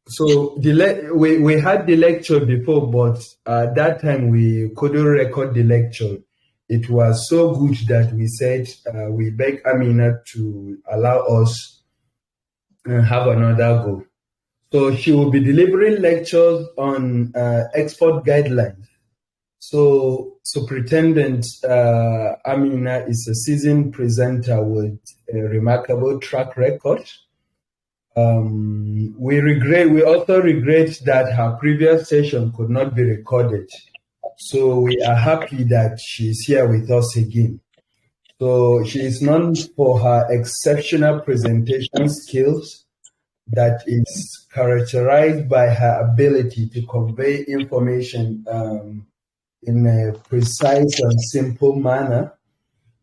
So we had the lecture before, but at that time we couldn't record the lecture. It was so good that we said we beg Amina to allow us have another go. So she will be delivering lectures on export guidelines. So Superintendent Amina is a seasoned presenter with a remarkable track record. We also regret that her previous session could not be recorded. So we are happy that she's here with us again. So she is known for her exceptional presentation skills that is characterized by her ability to convey information in a precise and simple manner.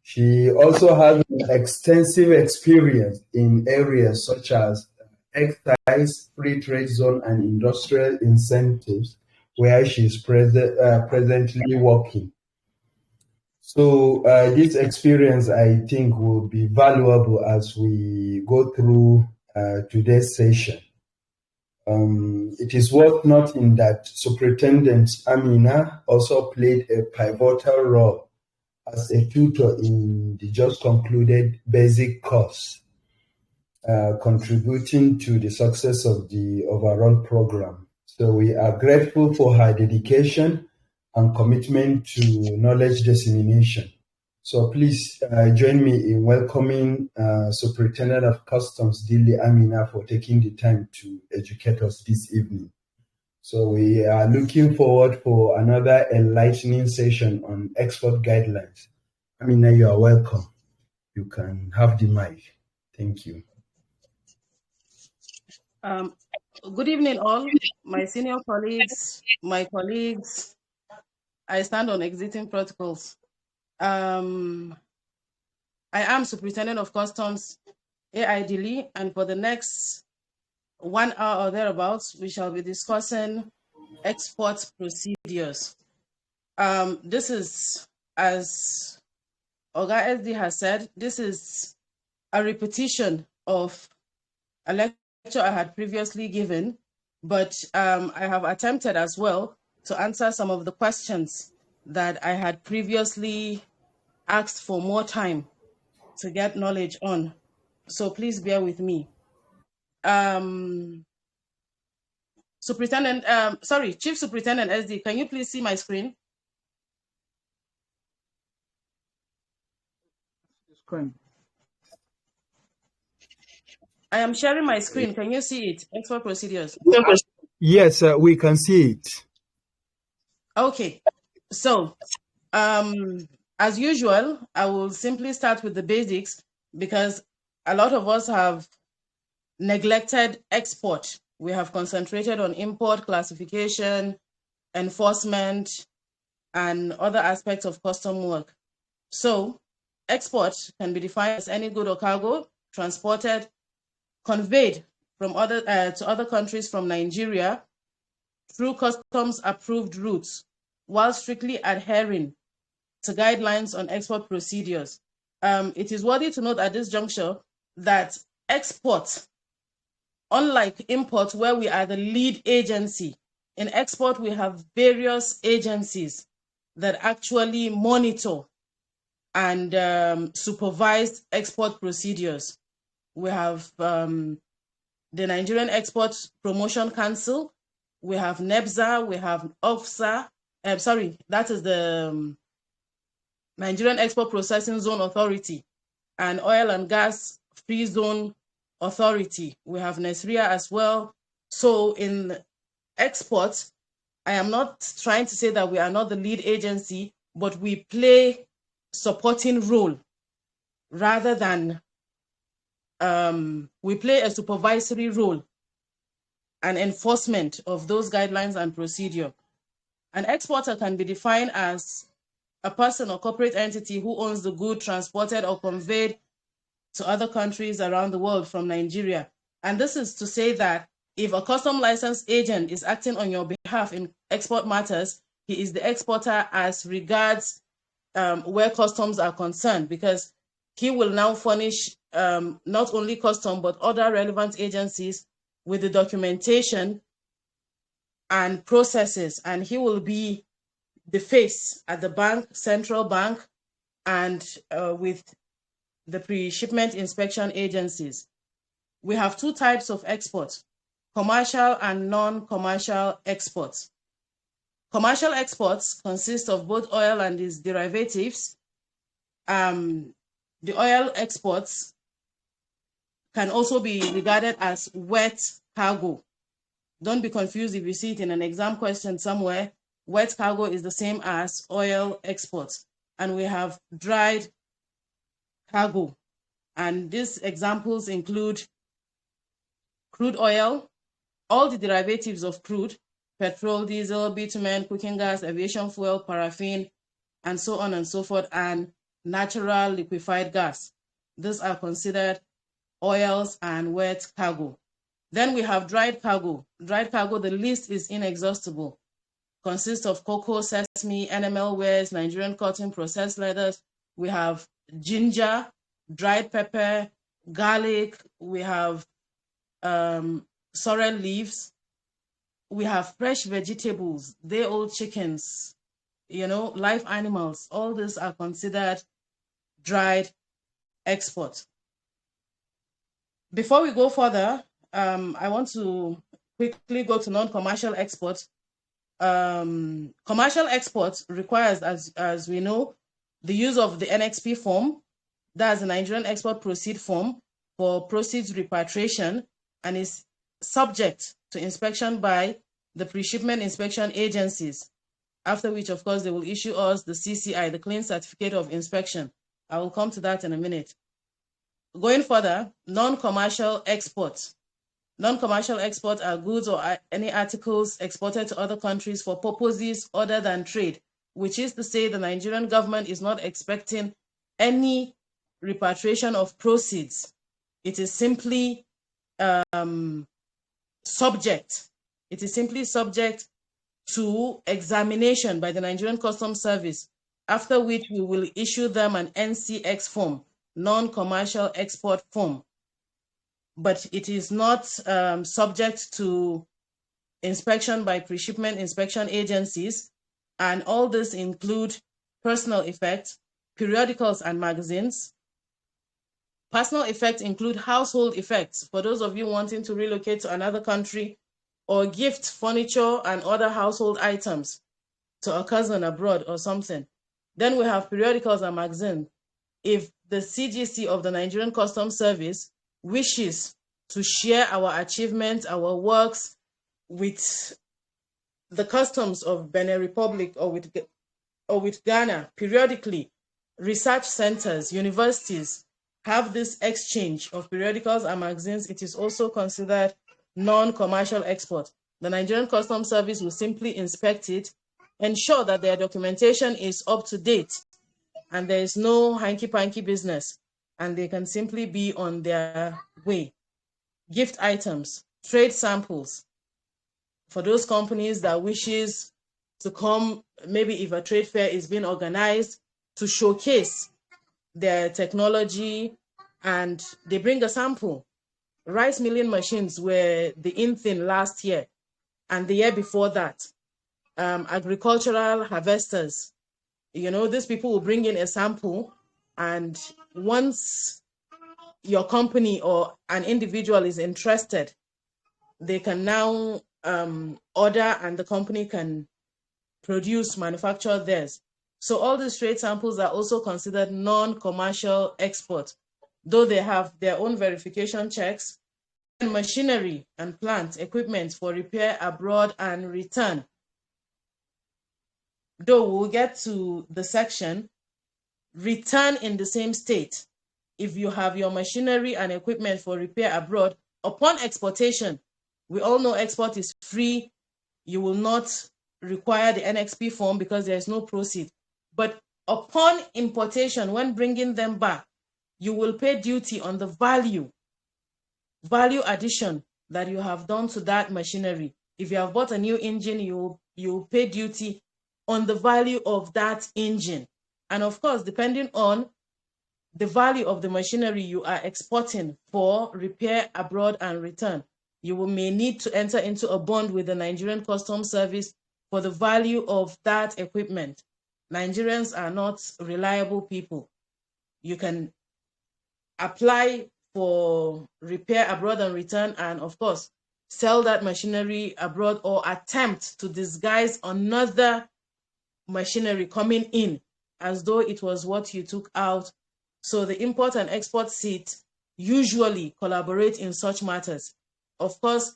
She also has an extensive experience in areas such as excise, free trade zone, and industrial incentives, where she is presently working. So this experience, I think, will be valuable as we go through today's session. It is worth noting that Superintendent Amina also played a pivotal role as a tutor in the just concluded basic course, contributing to the success of the overall program. So we are grateful for her dedication and commitment to knowledge dissemination. So please join me in welcoming Superintendent of Customs Dilli Amina for taking the time to educate us this evening. So we are looking forward for another enlightening session on export guidelines. Amina, you are welcome. You can have the mic. Thank you. Good evening, all. My senior colleagues, my colleagues. I stand on exiting protocols. I am Superintendent of Customs, Amina Dilli, and for the next 1 hour or thereabouts, we shall be discussing export procedures. This is, as Oga SD has said, this is a repetition of a lecture I had previously given, but I have attempted as well to answer some of the questions that I had previously asked for more time to get knowledge on. So please bear with me. Chief Superintendent SD, can you please see my screen? I am sharing my screen. Can you see it? Export procedures. Yes, we can see it. Okay. So, as usual, I will simply start with the basics because a lot of us have neglected export. We have concentrated on import, classification, enforcement, and other aspects of custom work. So, export can be defined as any good or cargo transported, conveyed from to other countries from Nigeria through customs approved routes, while strictly adhering to guidelines on export procedures. It is worthy to note at this juncture that export, unlike import, where we are the lead agency, in export we have various agencies that actually monitor and supervise export procedures. We have the Nigerian Export Promotion Council, we have NEBSA, we have OFSA, that is the Nigerian Export Processing Zone Authority, and Oil and Gas Free Zone Authority. We have NESRIA as well. So in export, I am not trying to say that we are not the lead agency, but we play supporting role rather than we play a supervisory role and enforcement of those guidelines and procedure. An exporter can be defined as a person or corporate entity who owns the good transported or conveyed to other countries around the world from Nigeria. And this is to say that if a custom license agent is acting on your behalf in export matters, he is the exporter as regards where customs are concerned, because he will now furnish not only custom but other relevant agencies with the documentation and processes, and he will be the face at the bank, central bank, and with the pre-shipment inspection agencies. We have two types of exports: commercial and non-commercial exports. Commercial exports consist of both oil and its derivatives. The oil exports can also be regarded as wet cargo. Don't be confused if you see it in an exam question somewhere. Wet cargo is the same as oil exports. And we have dried cargo. And these examples include crude oil, all the derivatives of crude, petrol, diesel, bitumen, cooking gas, aviation fuel, paraffin, and so on and so forth, and natural liquefied gas. These are considered oils and wet cargo. Then we have dried cargo. Dried cargo, the list is inexhaustible. Consists of cocoa, sesame, NML wares, Nigerian cotton, processed leathers. We have ginger, dried pepper, garlic. We have sorrel leaves. We have fresh vegetables, day-old chickens, live animals. All these are considered dried export. Before we go further, I want to quickly go to non-commercial exports. Commercial exports requires, as we know, the use of the NXP form, that's the Nigerian Export Proceed form for proceeds repatriation, and is subject to inspection by the pre-shipment inspection agencies, after which, of course, they will issue us the CCI, the Clean Certificate of Inspection. I will come to that in a minute. Going further, non-commercial exports. Non-commercial exports are goods or any articles exported to other countries for purposes other than trade, which is to say the Nigerian government is not expecting any repatriation of proceeds. It is simply subject to examination by the Nigerian Customs Service, after which we will issue them an NCX form, non-commercial export form. But it is not subject to inspection by pre-shipment inspection agencies, and all this include personal effects, periodicals and magazines. Personal effects include household effects for those of you wanting to relocate to another country, or gift furniture and other household items to a cousin abroad or something. Then we have periodicals and magazines. If the CGC of the Nigerian Customs Service wishes to share our achievements, our works with the customs of Benin Republic or with Ghana, periodically, research centers, universities have this exchange of periodicals and magazines. It is also considered non-commercial export. The Nigerian Customs Service will simply inspect it, ensure that their documentation is up to date, and there is no hanky-panky business, and they can simply be on their way. Gift items, trade samples, for those companies that wishes to come, maybe if a trade fair is being organized, to showcase their technology, and they bring a sample. Rice milling machines were the in thing last year and the year before that. Agricultural harvesters, these people will bring in a sample, and once your company or an individual is interested, they can now order, and the company can manufacture theirs. So all these trade samples are also considered non-commercial export, though they have their own verification checks, and machinery and plant equipment for repair abroad and return. Though we'll get to the section, return in the same state. If you have your machinery and equipment for repair abroad, upon exportation, we all know export is free. You will not require the NXP form because there is no proceed. But upon importation, when bringing them back, you will pay duty on the value addition that you have done to that machinery. If you have bought a new engine, you pay duty on the value of that engine. And of course, depending on the value of the machinery you are exporting for repair abroad and return, you may need to enter into a bond with the Nigerian Customs Service for the value of that equipment. Nigerians are not reliable people. You can apply for repair abroad and return, and of course, sell that machinery abroad or attempt to disguise another machinery coming in as though it was what you took out. So the import and export seat usually collaborate in such matters. Of course,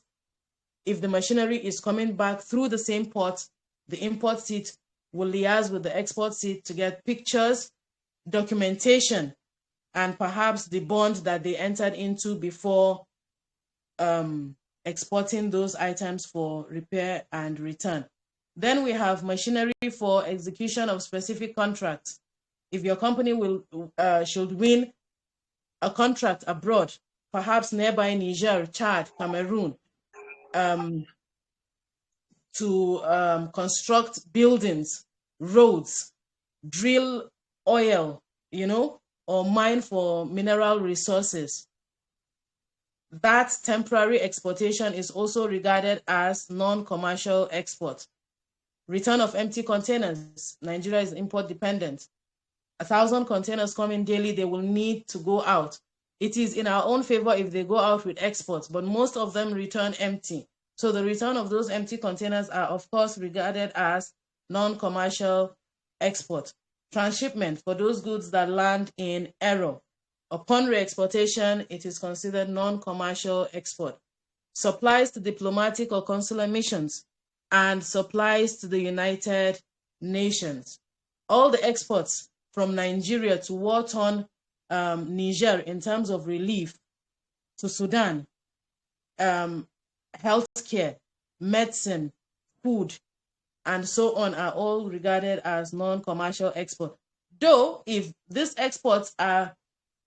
if the machinery is coming back through the same port, the import seat will liaise with the export seat to get pictures, documentation, and perhaps the bond that they entered into before exporting those items for repair and return. Then we have machinery for execution of specific contracts. If your company should win a contract abroad, perhaps nearby Niger, Chad, Cameroon, to construct buildings, roads, drill oil, or mine for mineral resources, that temporary exportation is also regarded as non-commercial export. Return of empty containers. Nigeria is import dependent. 1,000 containers coming daily, they will need to go out. It is in our own favor if they go out with exports, but most of them return empty. So the return of those empty containers are, of course, regarded as non-commercial export. Transshipment for those goods that land in error. Upon re-exportation, it is considered non-commercial export. Supplies to diplomatic or consular missions and supplies to the United Nations. All the exports from Nigeria to war-torn Niger in terms of relief, to Sudan, healthcare, medicine, food, and so on are all regarded as non-commercial export. Though, if these exports are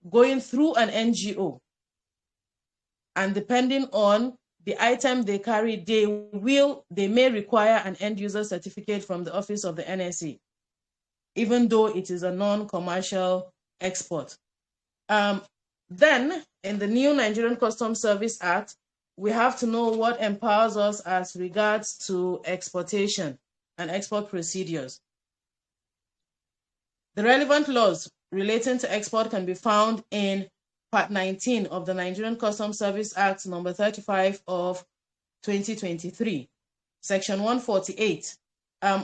going through an NGO, and depending on the item they carry, they may require an end user certificate from the office of the NSA, even though it is a non-commercial export. Then, in the new Nigerian Customs Service Act, we have to know what empowers us as regards to exportation and export procedures. The relevant laws relating to export can be found in Part 19 of the Nigerian Customs Service Act number 35 of 2023, Section 148.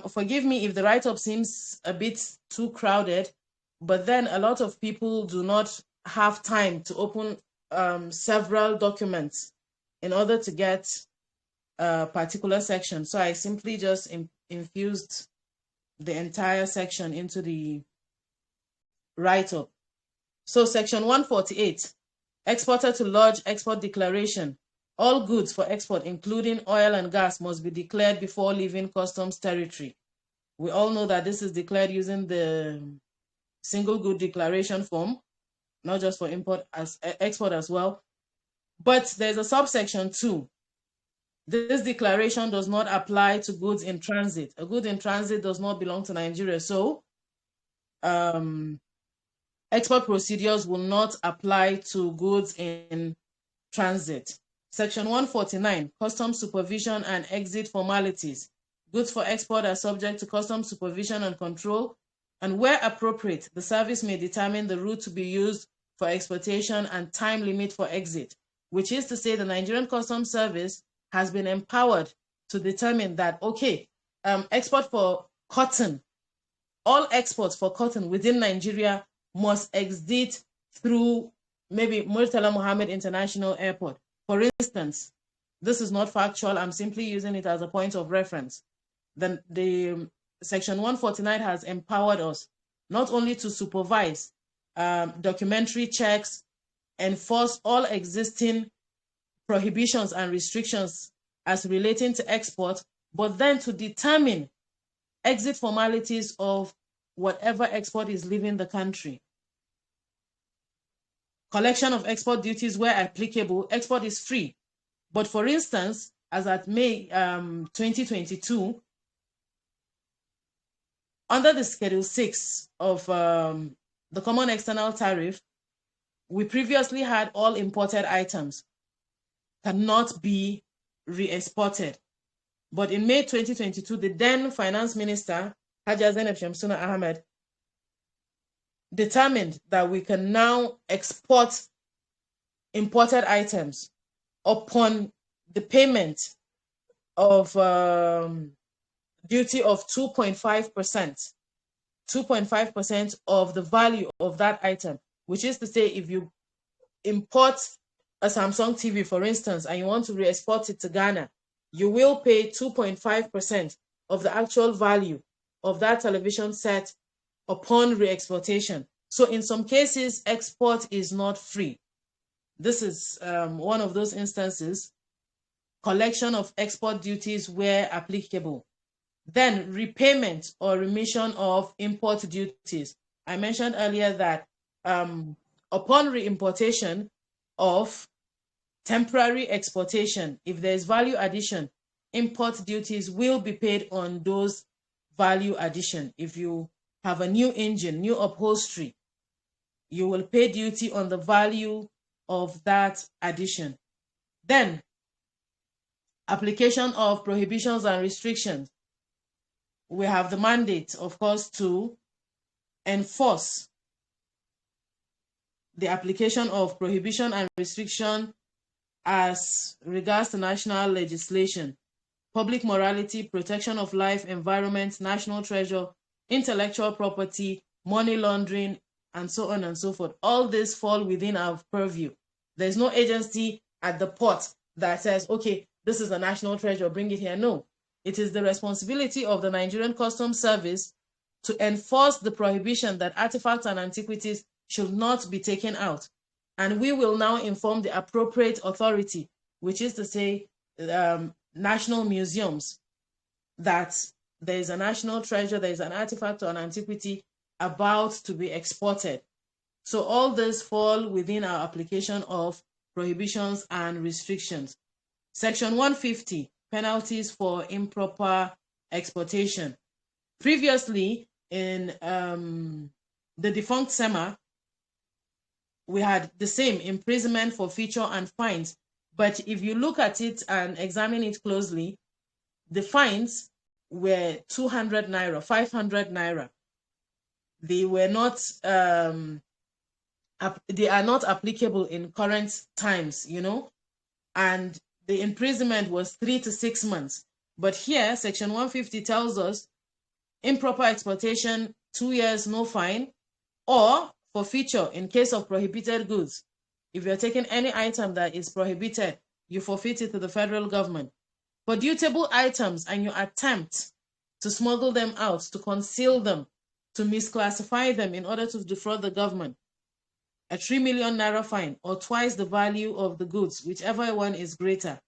Forgive me if the write-up seems a bit too crowded, but then a lot of people do not have time to open several documents in order to get a particular section. So I simply just infused the entire section into the write-up. So Section 148, exporter to lodge export declaration. All goods for export, including oil and gas, must be declared before leaving customs territory. We all know that this is declared using the single good declaration form, not just for export as well. But there's a subsection 2. This declaration does not apply to goods in transit. A good in transit does not belong to Nigeria. So export procedures will not apply to goods in transit. Section 149, customs supervision and exit formalities. Goods for export are subject to customs supervision and control, and where appropriate, the service may determine the route to be used for exportation and time limit for exit, which is to say the Nigerian Customs Service has been empowered to determine that, okay, export for cotton, all exports for cotton within Nigeria must exit through maybe Murtala Mohammed International Airport. For instance, this is not factual, I'm simply using it as a point of reference. Then the Section 149 has empowered us not only to supervise documentary checks, enforce all existing prohibitions and restrictions as relating to export, but then to determine exit formalities of whatever export is leaving the country. Collection of export duties where applicable, export is free. But for instance, as at May 2022, under the Schedule 6 of the Common External Tariff, we previously had all imported items cannot be re-exported. But in May 2022, the then Finance Minister, Haja Zainab Shamsuna Ahmed, determined that we can now export imported items upon the payment of duty of 2.5%. 2.5% of the value of that item, which is to say, if you import a Samsung TV, for instance, and you want to re-export it to Ghana, you will pay 2.5% of the actual value of that television set upon re-exportation. So in some cases, export is not free. This is one of those instances. Collection of export duties where applicable. Then repayment or remission of import duties. I mentioned earlier that upon re-importation of temporary exportation, if there is value addition, import duties will be paid on those value addition. If you have a new engine, new upholstery, you will pay duty on the value of that addition. Then application of prohibitions and restrictions. We have the mandate, of course, to enforce the application of prohibition and restriction as regards to national legislation, public morality, protection of life, environment, national treasure, intellectual property, money laundering, and so on and so forth. All this fall within our purview. There's no agency at the port that says, okay, this is a national treasure, bring it here. No. It is the responsibility of the Nigerian Customs Service to enforce the prohibition that artifacts and antiquities should not be taken out. And we will now inform the appropriate authority, which is to say national museums, that there is a national treasure, there is an artifact or an antiquity about to be exported. So all this fall within our application of prohibitions and restrictions. Section 150, penalties for improper exportation. Previously, in the defunct SEMA, we had the same imprisonment, forfeiture, and fines. But if you look at it and examine it closely, the fines were 200 naira, 500 naira. They were not, they are not applicable in current times, you know, and the imprisonment was 3 to 6 months. But here, Section 150 tells us improper exportation, 2 years, no fine, or forfeiture in case of prohibited goods. If you're taking any item that is prohibited, you forfeit it to the federal government. For dutiable items and you attempt to smuggle them out, to conceal them, to misclassify them in order to defraud the government, a 3 million naira fine or twice the value of the goods, whichever one is greater.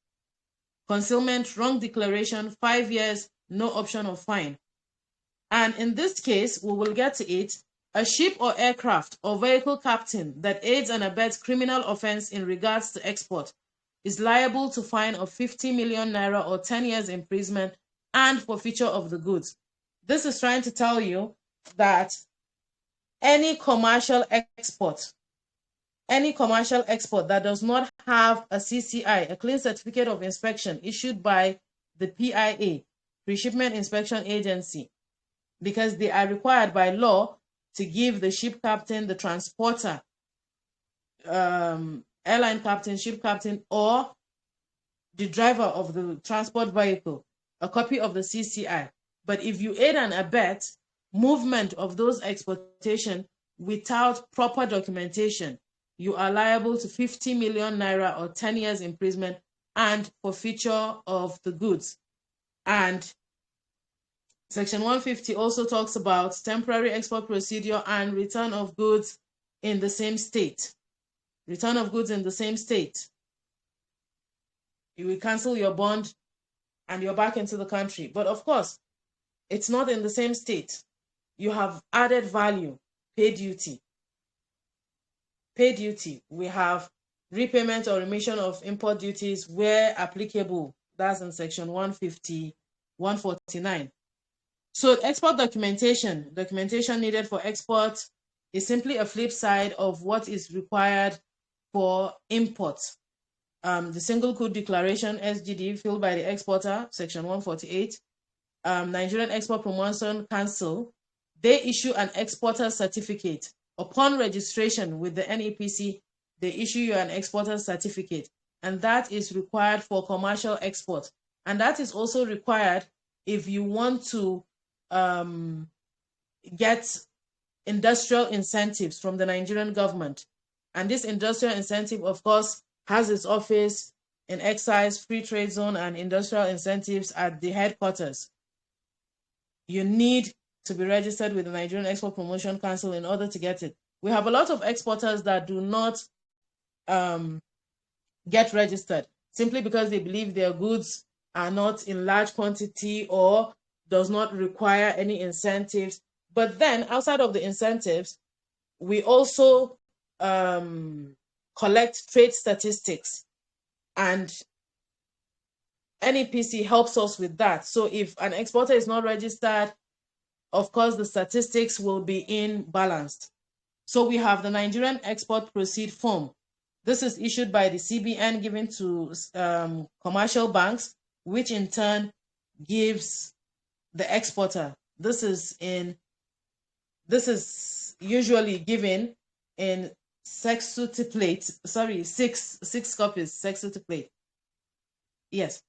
Concealment, wrong declaration, 5 years, no option of fine. And in this case, we will get to it, a ship or aircraft or vehicle captain that aids and abets criminal offense in regards to export is liable to fine of 50 million naira or 10 years imprisonment and forfeiture of the goods. This is trying to tell you that any commercial export that does not have a CCI, a clean certificate of inspection issued by the PIA, Pre-Shipment Inspection Agency, because they are required by law to give the ship captain, the transporter, airline captain, ship captain, or the driver of the transport vehicle a copy of the CCI. But if you aid and abet movement of those exportation without proper documentation, you are liable to 50 million naira or 10 years imprisonment and forfeiture of the goods. And Section 150 also talks about temporary export procedure and return of goods in the same state. Return of goods in the same state. You will cancel your bond and you're back into the country. But of course, it's not in the same state. You have added value, pay duty. Pay duty. We have repayment or remission of import duties where applicable. That's in Section 150, 149. So export documentation needed for export is simply a flip side of what is required for import. the Single Good Declaration, SGD, filled by the exporter, Section 148, Nigerian Export Promotion Council, they issue an exporter certificate. Upon registration with the NEPC, they issue you an exporter certificate, and that is required for commercial export. And that is also required if you want to get industrial incentives from the Nigerian government. And this industrial incentive, of course, has its office in excise, free trade zone, and industrial incentives at the headquarters. You need to be registered with the Nigerian Export Promotion Council in order to get it. We have a lot of exporters that do not get registered simply because they believe their goods are not in large quantity or does not require any incentives. But then outside of the incentives, we also collect trade statistics, and NEPC helps us with that. So if an exporter is not registered, of course, the statistics will be imbalanced. So we have the Nigerian Export Proceed Form. This is issued by the CBN, given to commercial banks, which in turn gives the exporter. This is usually given in six copies, sextuplate. Yes.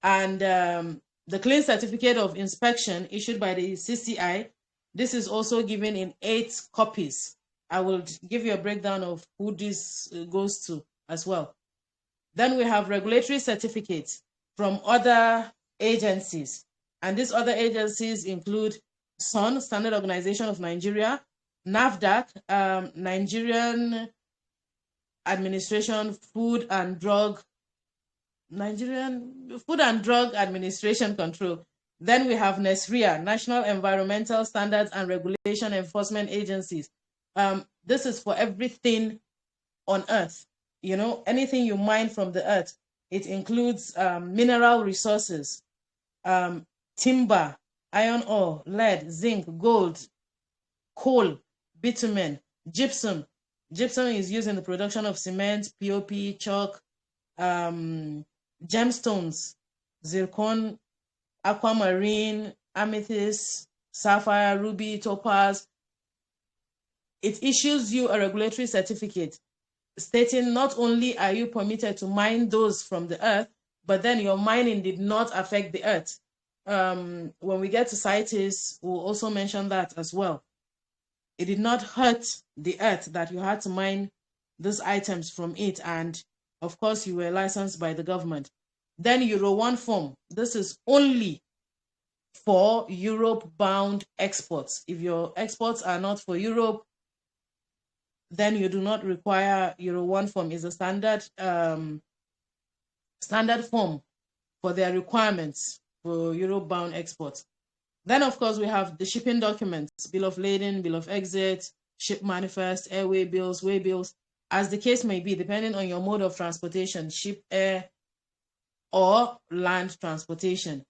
And the clean certificate of inspection issued by the CCI, this is also given in 8 copies. I will give you a breakdown of who this goes to as well. Then we have regulatory certificates from other agencies. And these other agencies include SON, Standard Organization of Nigeria, NAFDAC, Nigerian Administration Food and Drug Administration Control. Then we have NESRIA, National Environmental Standards and Regulation Enforcement Agencies. This is for everything on earth. You know, anything you mine from the earth. It includes mineral resources, timber, iron ore, lead, zinc, gold, coal, bitumen, gypsum. Gypsum is used in the production of cement, POP, chalk, gemstones, zircon, aquamarine, amethyst, sapphire, ruby, topaz. It issues you a regulatory certificate stating not only are you permitted to mine those from the earth, but then your mining did not affect the earth. When we get to CITES, we'll also mention that as well. It did not hurt the earth that you had to mine these items from it, and of course you were licensed by the government. Then Euro 1 form. This is only for Europe-bound exports. If your exports are not for Europe, then you do not require Euro 1 form. Is a standard form for their requirements for Europe-bound exports. Then, of course, we have the shipping documents, bill of lading, bill of exit, ship manifest, airway bills, way bills, as the case may be, depending on your mode of transportation, ship, air, or land transportation.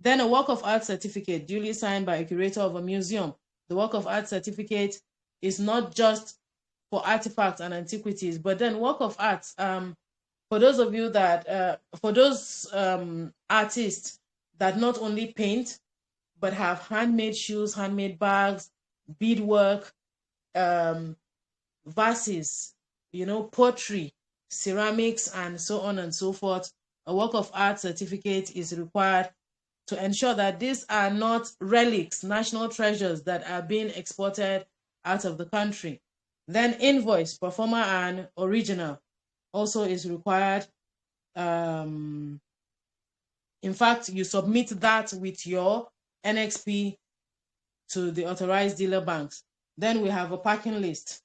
Then a work of art certificate duly signed by a curator of a museum. The work of art certificate is not just for artifacts and antiquities, but then work of art, for those of you that, for those artists that not only paint, but have handmade shoes, handmade bags, beadwork, vases, you know, pottery, ceramics, and so on and so forth. A work of art certificate is required to ensure that these are not relics, national treasures that are being exported out of the country. Then invoice, performer and original also is required. In fact, you submit that with your NXP to the authorized dealer banks. Then we have a packing list.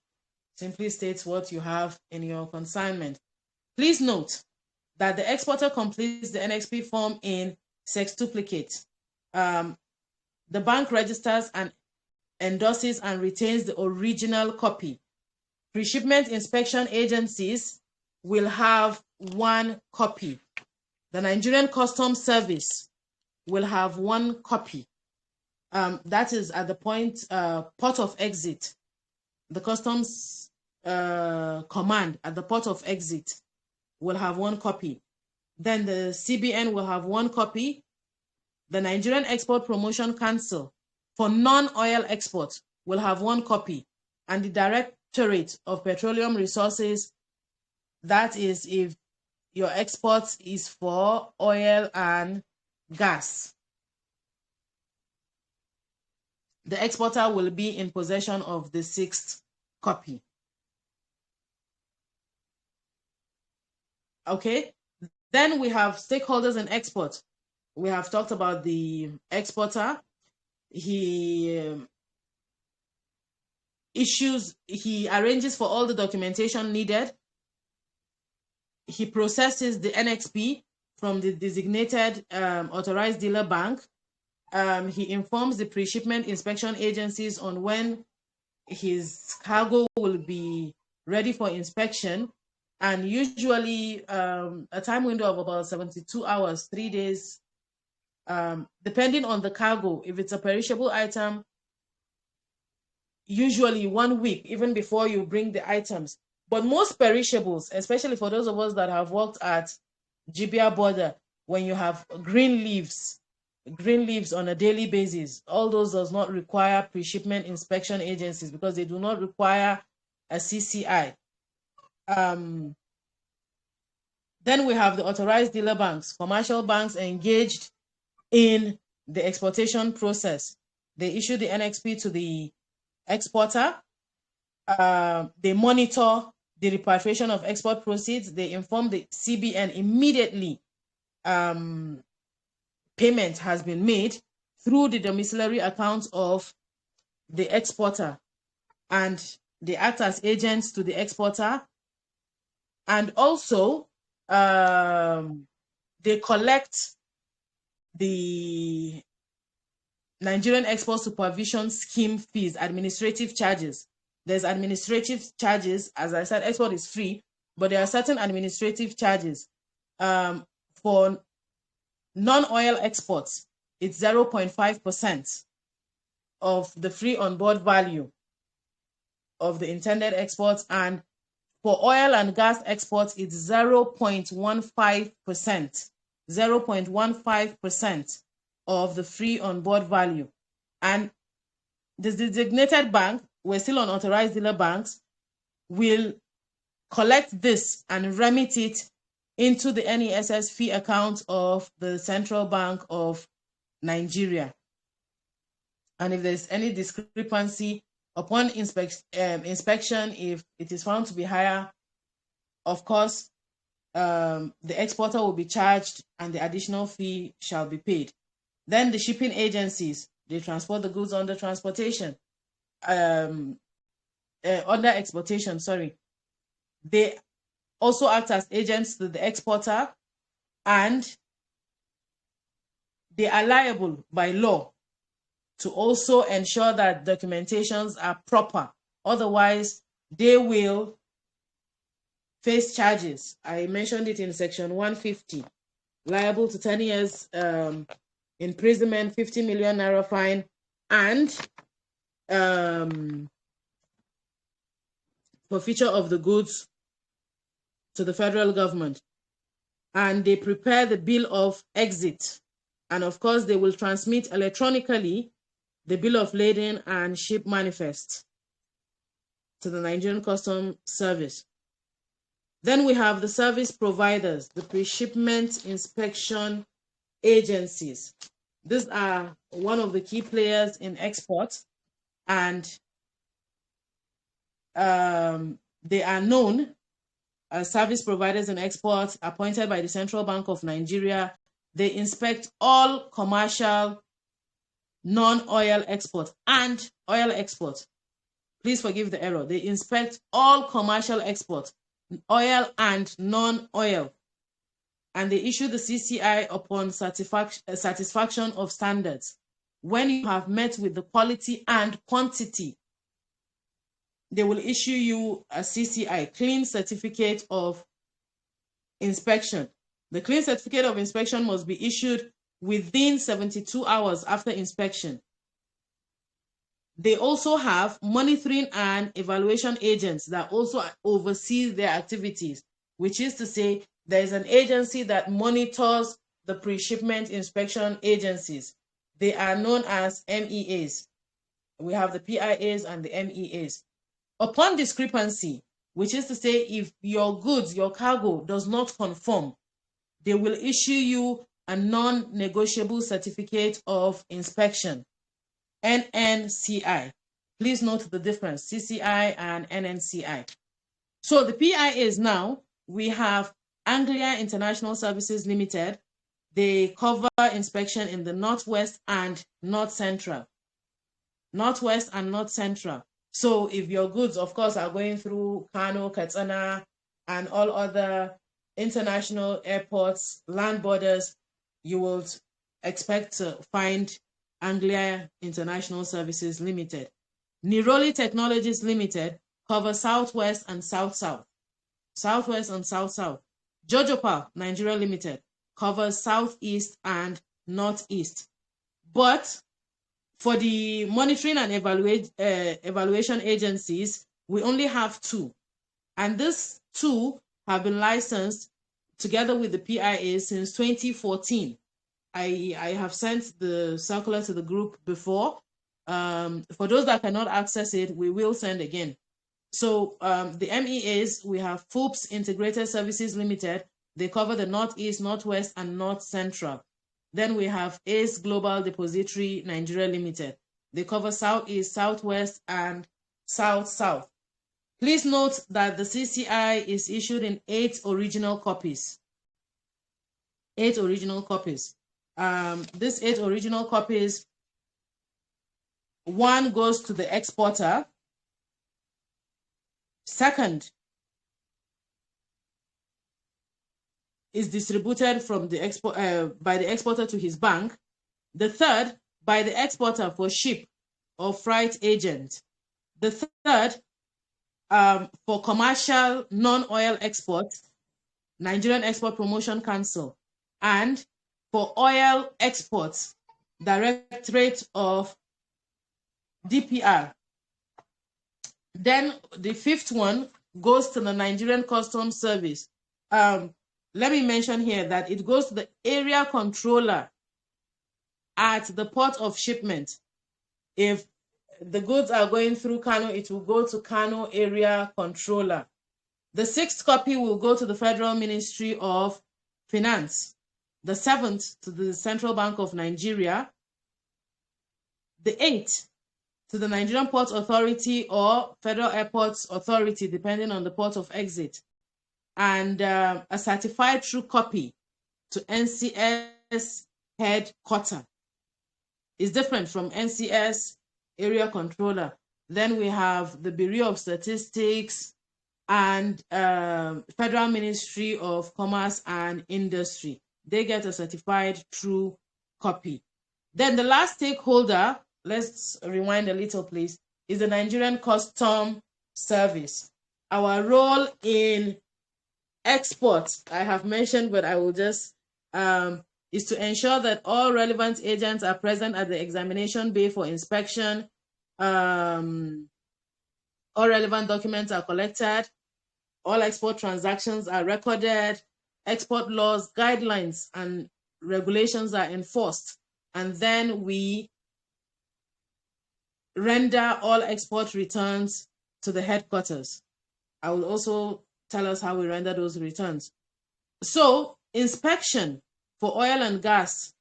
Simply states what you have in your consignment. Please note that the exporter completes the NXP form in sextuplicate. The bank registers and endorses and retains the original copy. Pre-shipment inspection agencies will have 1 copy. The Nigerian Customs Service will have 1 copy. That is at the port of exit. The Customs Command at the port of exit will have 1 copy. Then the CBN will have 1 copy. The Nigerian Export Promotion Council for non-oil exports will have 1 copy. And the Directorate of Petroleum Resources, that is if your export is for oil and gas, the exporter will be in possession of the 6th copy. Okay, then we have stakeholders in export. We have talked about the exporter. He arranges for all the documentation needed. He processes the NXP from the designated authorized dealer bank. He informs the pre-shipment inspection agencies on when his cargo will be ready for inspection, and usually a time window of about 72 hours, 3 days, depending on the cargo. If it's a perishable item, usually 1 week, even before you bring the items. But most perishables, especially for those of us that have worked at Jibia border, when you have green leaves on a daily basis, all those does not require pre-shipment inspection agencies because they do not require a CCI. Then we have the authorized dealer banks, commercial banks engaged in the exportation process. They issue the NXP to the exporter. They monitor the repatriation of export proceeds. They inform the CBN immediately payment has been made through the domiciliary account of the exporter, and they act as agents to the exporter. And also they collect the Nigerian Export Supervision Scheme fees, administrative charges. There's administrative charges. As I said, export is free, but there are certain administrative charges. For non-oil exports, it's 0.5% of the free on-board value of the intended exports, and for oil and gas exports, it's 0.15%. 0.15% of the free on-board value. And the designated bank, we're still on authorized dealer banks, will collect this and remit it into the NESS fee account of the Central Bank of Nigeria. And if there's any discrepancy upon inspection, if it is found to be higher, of course, the exporter will be charged and the additional fee shall be paid. Then the shipping agencies, they transport the goods under transportation, under exportation, sorry. They also act as agents to the exporter, and they are liable by law to also ensure that documentations are proper. Otherwise, they will face charges. I mentioned it in section 150, liable to 10 years imprisonment, 50 million naira fine, and forfeiture of the goods to the federal government. And they prepare the bill of exit. And of course, they will transmit electronically the bill of lading and ship manifest to the Nigerian Customs Service. Then we have the service providers, the pre-shipment inspection agencies. These are one of the key players in export, and they are known as service providers in export appointed by the Central Bank of Nigeria. They inspect all commercial non-oil export and oil export. Please forgive the error. They inspect all commercial export, oil and non-oil, and they issue the CCI upon satisfaction of standards. When you have met with the quality and quantity, they will issue you a CCI, Clean Certificate of Inspection. The Clean Certificate of Inspection must be issued within 72 hours after inspection. They also have monitoring and evaluation agents that also oversee their activities. which is to say there is an agency that monitors the pre-shipment inspection agencies. They are known as MEAs. We have the PIAs and the MEAs. Upon discrepancy, which is to say if your goods, your cargo does not conform, they will issue you a non-negotiable certificate of inspection, NNCI. Please note the difference, CCI and NNCI. So the PIAs now, we have Anglia International Services Limited. They cover inspection in the Northwest and North Central. Northwest and North Central. So if your goods, of course, are going through Kano, Katsina, and all other international airports, land borders, you will expect to find Anglia International Services Limited. Niroli Technologies Limited covers Southwest and South-South. Southwest and South-South. Jojopa Nigeria Limited covers Southeast and Northeast. But for the monitoring and evaluation agencies, we only have two. And these two have been licensed together with the PIA since 2014. I have sent the circular to the group before. For those that cannot access it, we will send again. So the MEAs, we have FOOPS Integrated Services Limited. They cover the Northeast, Northwest, and North Central. Then we have ACE Global Depository Nigeria Limited. They cover Southeast, Southwest, and South-South. Please note that the CCI is issued in 8 original copies. 8 original copies. These 8 original copies, one goes to the exporter. Second is distributed from the by the exporter to his bank. The third by the exporter for ship or freight agent. The third for commercial non-oil exports, Nigerian Export Promotion Council, and for oil exports, Directorate of DPR. Then the fifth one goes to the Nigerian Customs Service. Let me mention here that it goes to the area controller at the port of shipment. If the goods are going through Kano, it will go to Kano area controller. The 6th copy will go to the Federal Ministry of Finance. The 7th to the Central Bank of Nigeria. The 8th to the Nigerian Port Authority or Federal Airports Authority, depending on the port of exit. And a certified true copy to NCS headquarters. Is different from NCS area controller. Then we have the Bureau of Statistics and Federal Ministry of Commerce and Industry. They get a certified true copy. Then the last stakeholder, let's rewind a little please, is the Nigerian Customs Service. Our role in exports, I have mentioned, but I will just, is to ensure that all relevant agents are present at the examination bay for inspection. All relevant documents are collected. All export transactions are recorded. Export laws, guidelines, and regulations are enforced. And then we render all export returns to the headquarters. I will also tell us how we render those returns. So, inspection for oil and gas,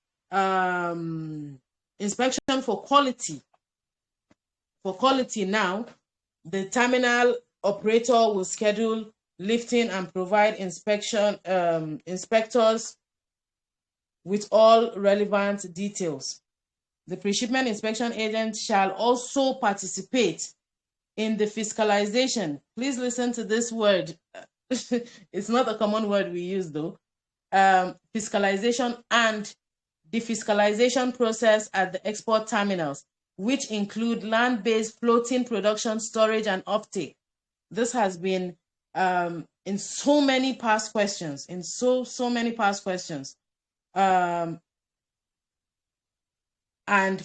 inspection for quality. For quality now, the terminal operator will schedule lifting and provide inspection inspectors with all relevant details. The pre-shipment inspection agent shall also participate in the fiscalization. Please listen to this word. It's not a common word we use though. Fiscalization and defiscalization process at the export terminals, which include land-based floating production, storage, and offtake. This has been in so many past questions, so many past questions. And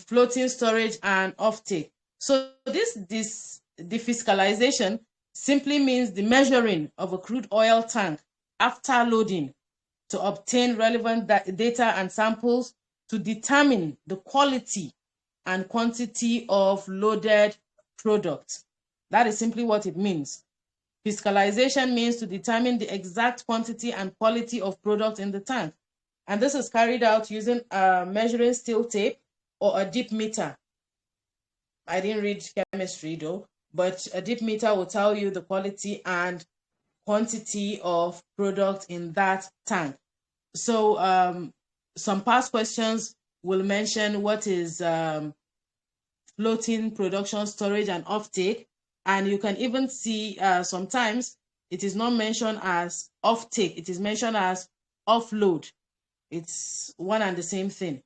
floating storage and offtake. So this defiscalization simply means the measuring of a crude oil tank after loading to obtain relevant data and samples to determine the quality and quantity of loaded product. That is simply what it means. Fiscalization means to determine the exact quantity and quality of product in the tank. And this is carried out using a measuring steel tape or a dip meter. I didn't read chemistry though, but a dip meter will tell you the quality and quantity of product in that tank. So some past questions will mention what is floating production, storage, and offtake. And you can even see sometimes it is not mentioned as offtake, it is mentioned as offload. It's one and the same thing.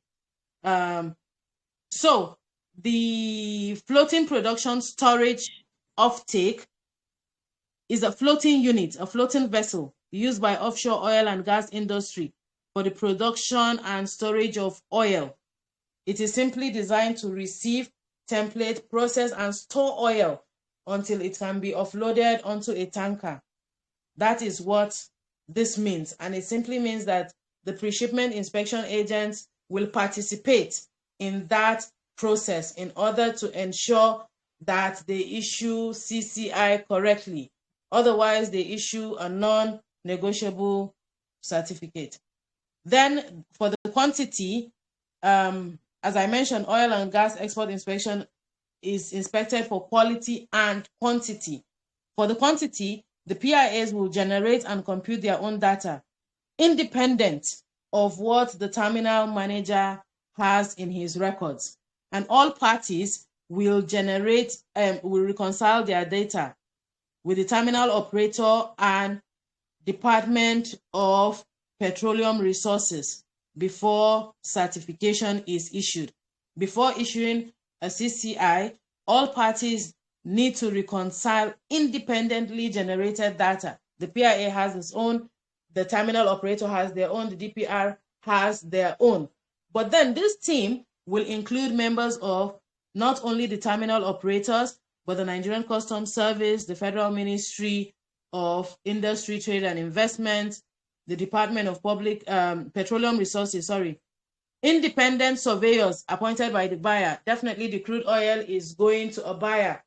So the floating production, storage, offtake is a floating unit, a floating vessel used by offshore oil and gas industry for the production and storage of oil. It is simply designed to receive, template, process, and store oil until it can be offloaded onto a tanker. That is what this means. And it simply means that the pre-shipment inspection agents will participate in that process in order to ensure that they issue CCI correctly. Otherwise, they issue a non-negotiable certificate. Then for the quantity, as I mentioned, oil and gas export inspection is inspected for quality and quantity. For the quantity, the PIAs will generate and compute their own data, independent of what the terminal manager has in his records. And all parties will will reconcile their data with the terminal operator and Department of Petroleum Resources before certification is issued. Before issuing a CCI, all parties need to reconcile independently generated data. The PIA has its own, the terminal operator has their own, the DPR has their own. But then this team will include members of not only the terminal operators, but the Nigerian Customs Service, the Federal Ministry of Industry, Trade and Investment, the Department of Petroleum Resources, independent surveyors appointed by the buyer. Definitely the crude oil is going to a buyer,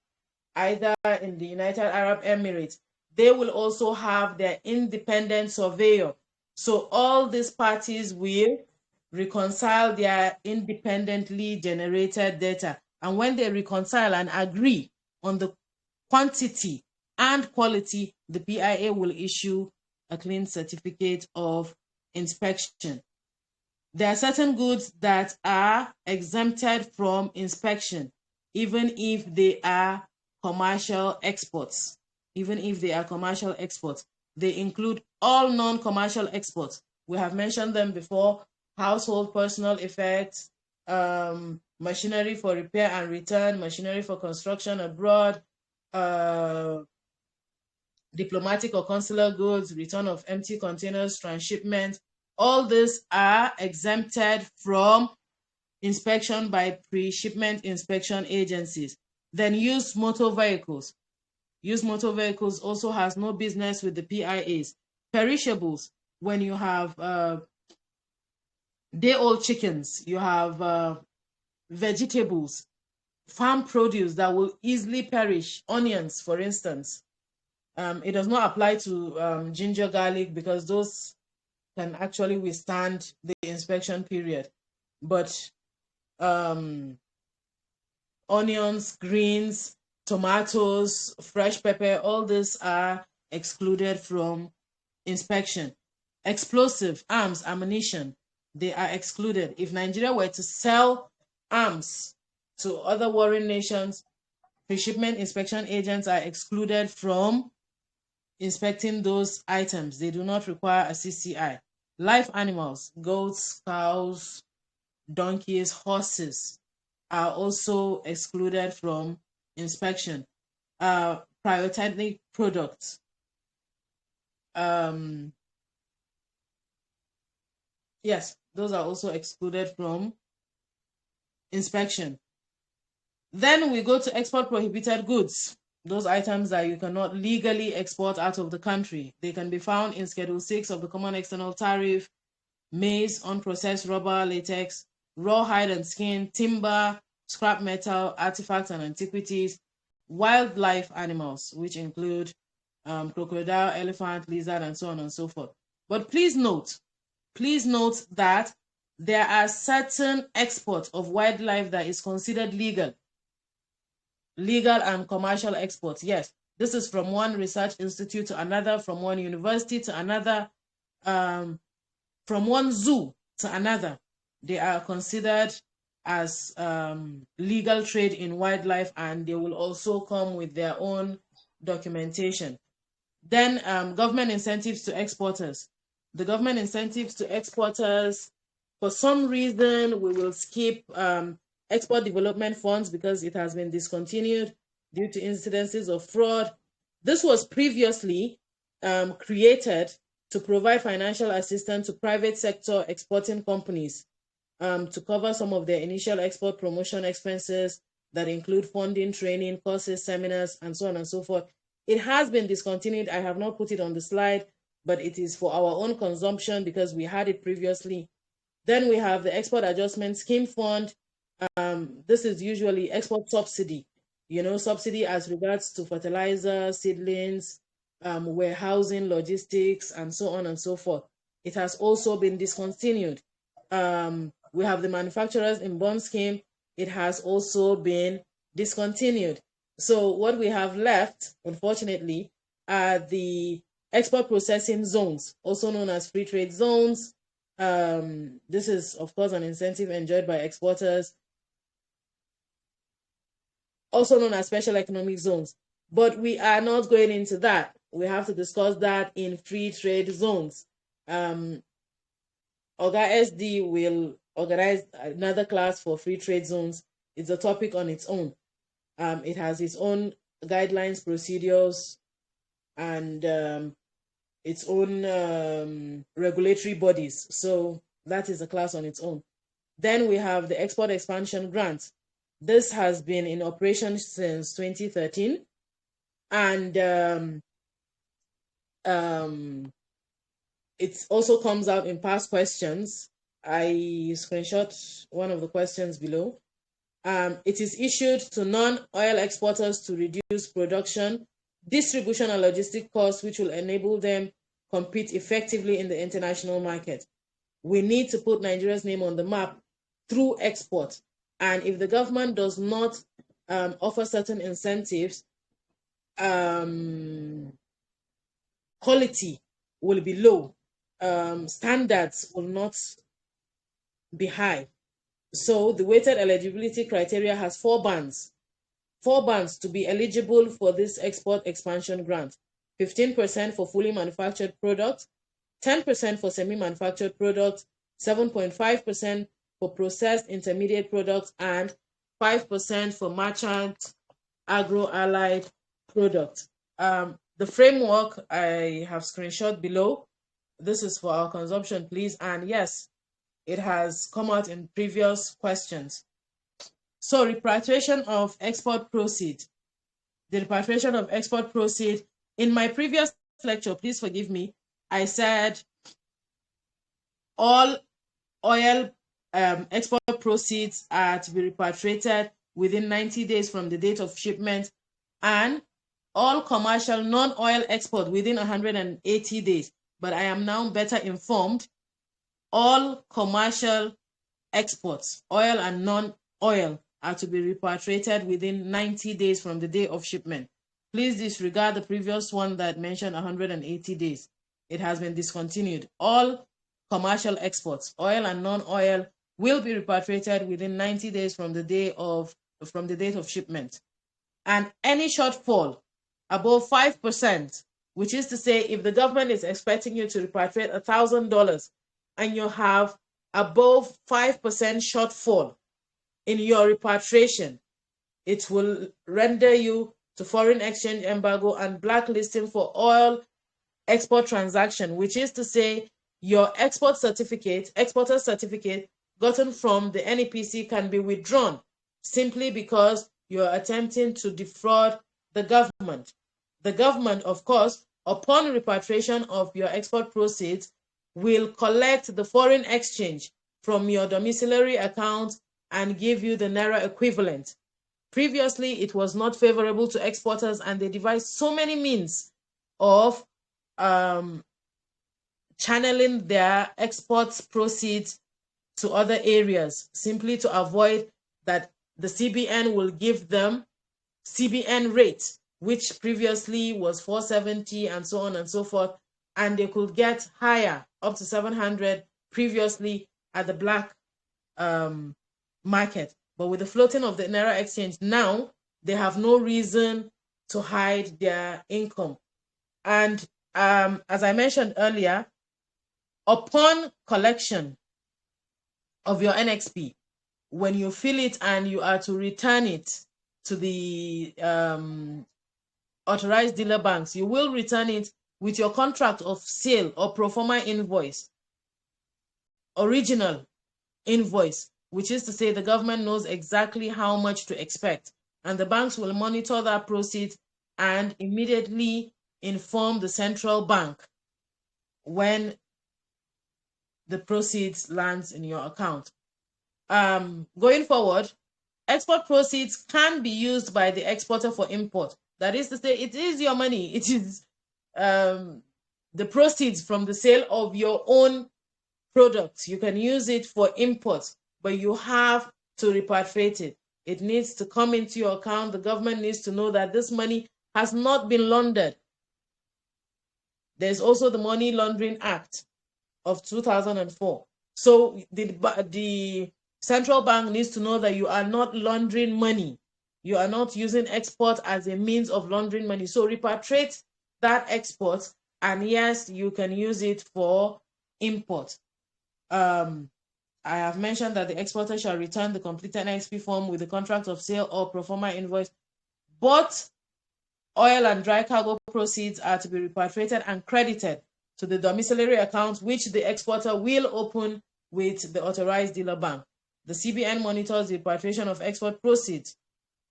either in the United Arab Emirates. They will also have their independent surveyor. So all these parties will reconcile their independently generated data. And when they reconcile and agree on the quantity and quality, the PIA will issue a clean certificate of inspection. There are certain goods that are exempted from inspection, even if they are commercial exports. Even if they are commercial exports, they include all non-commercial exports. We have mentioned them before: household personal effects, machinery for repair and return, machinery for construction abroad, diplomatic or consular goods, return of empty containers, transshipment. All these are exempted from inspection by pre-shipment inspection agencies. Then used motor vehicles. Used motor vehicles also has no business with the PIAs. Perishables, when you have day-old chickens, you have vegetables, farm produce that will easily perish, onions, for instance. It does not apply to ginger, garlic, because those can actually withstand the inspection period. But onions, greens, tomatoes, fresh pepper, all these are excluded from inspection. Explosive, arms, ammunition, they are excluded. If Nigeria were to sell arms to other warring nations, pre-shipment inspection agents are excluded from inspecting those items. They do not require a CCI. Live animals, goats, cows, donkeys, horses are also excluded from inspection. Pyrotechnic products. Yes, those are also excluded from inspection. Then we go to export prohibited goods. those items that you cannot legally export out of the country. They can be found in Schedule 6 of the Common External Tariff: maize, unprocessed rubber, latex, raw hide and skin, timber, scrap metal, artifacts and antiquities, wildlife animals, which include crocodile, elephant, lizard, and so on and so forth. But please note that there are certain exports of wildlife that is considered legal and commercial exports. Yes, this is from one research institute to another, from one university to another, from one zoo to another. They are considered as legal trade in wildlife, and they will also come with their own documentation. Then government incentives to exporters. The government incentives to exporters, for some reason, we will skip export development funds because it has been discontinued due to incidences of fraud. This was previously created to provide financial assistance to private sector exporting companies to cover some of their initial export promotion expenses that include funding, training, courses, seminars, and so on and so forth. It has been discontinued. I have not put it on the slide, but it is for our own consumption because we had it previously. Then we have the Export Adjustment Scheme Fund. This is usually export subsidy, subsidy as regards to fertilizer, seedlings, warehousing, logistics, and so on and so forth. It has also been discontinued. We have the Manufacturers in Bond Scheme. It has also been discontinued. So what we have left, unfortunately, are the export processing zones, also known as free trade zones. This is, of course, an incentive enjoyed by exporters, also known as special economic zones. But we are not going into that. We have to discuss that in free trade zones. Oga SD will organize another class for free trade zones. It's a topic on its own. It has its own guidelines, procedures, and its own regulatory bodies. So that is a class on its own. Then we have the Export Expansion Grant. This has been in operation since 2013. And it also comes out in past questions. I screenshot one of the questions below. It is issued to non-oil exporters to reduce production, distribution, and logistic costs, which will enable them compete effectively in the international market. We need to put Nigeria's name on the map through export. And if the government does not offer certain incentives, quality will be low. Standards will not be high. So the weighted eligibility criteria has 4 bands. 4 bands to be eligible for this export expansion grant. 15% for fully manufactured products, 10% for semi-manufactured products, 7.5% for processed intermediate products, and 5% for merchant agro-allied products. The framework I have screenshot below. This is for our consumption, please. And yes, it has come out in previous questions. So repatriation of export proceeds. The repatriation of export proceeds. In my previous lecture, please forgive me, I said all oil export proceeds are to be repatriated within 90 days from the date of shipment, and all commercial non-oil export within 180 days. But I am now better informed. All commercial exports, oil and non-oil, are to be repatriated within 90 days from the day of shipment. Please disregard the previous one that mentioned 180 days. It has been discontinued. All commercial exports, oil and non-oil, will be repatriated within 90 days from the date of shipment. And any shortfall above 5%, which is to say, if the government is expecting you to repatriate $1,000 and you have above 5% shortfall in your repatriation, it will render you to foreign exchange embargo and blacklisting for all export transaction, which is to say, your exporter certificate gotten from the NEPC can be withdrawn simply because you're attempting to defraud the government. The government, of course, upon repatriation of your export proceeds, will collect the foreign exchange from your domiciliary account and give you the Naira equivalent. Previously, it was not favorable to exporters, and they devised so many means of channeling their exports proceeds to other areas, simply to avoid that the CBN will give them CBN rate, which previously was 470 and so on and so forth, and they could get higher, up to 700 previously at the black market. But with the floating of the Naira exchange now, they have no reason to hide their income. And as I mentioned earlier, upon collection of your NXP, when you fill it and you are to return it to the authorized dealer banks, you will return it with your contract of sale or pro forma invoice, original invoice, which is to say the government knows exactly how much to expect, and the banks will monitor that proceeds and immediately inform the central bank when the proceeds lands in your account. Going forward, export proceeds can be used by the exporter for import. That is to say, it is your money. It is the proceeds from the sale of your own products. You can use it for import, but you have to repatriate it. It needs to come into your account. The government needs to know that this money has not been laundered. There's also the Money Laundering Act of 2004. So the central bank needs to know that you are not laundering money. You are not using export as a means of laundering money. So repatriate that export, and yes, you can use it for import. I have mentioned that the exporter shall return the completed NXP form with the contract of sale or pro forma invoice. Both oil and dry cargo proceeds are to be repatriated and credited to the domiciliary account, which the exporter will open with the authorized dealer bank. The CBN monitors the repatriation of export proceeds.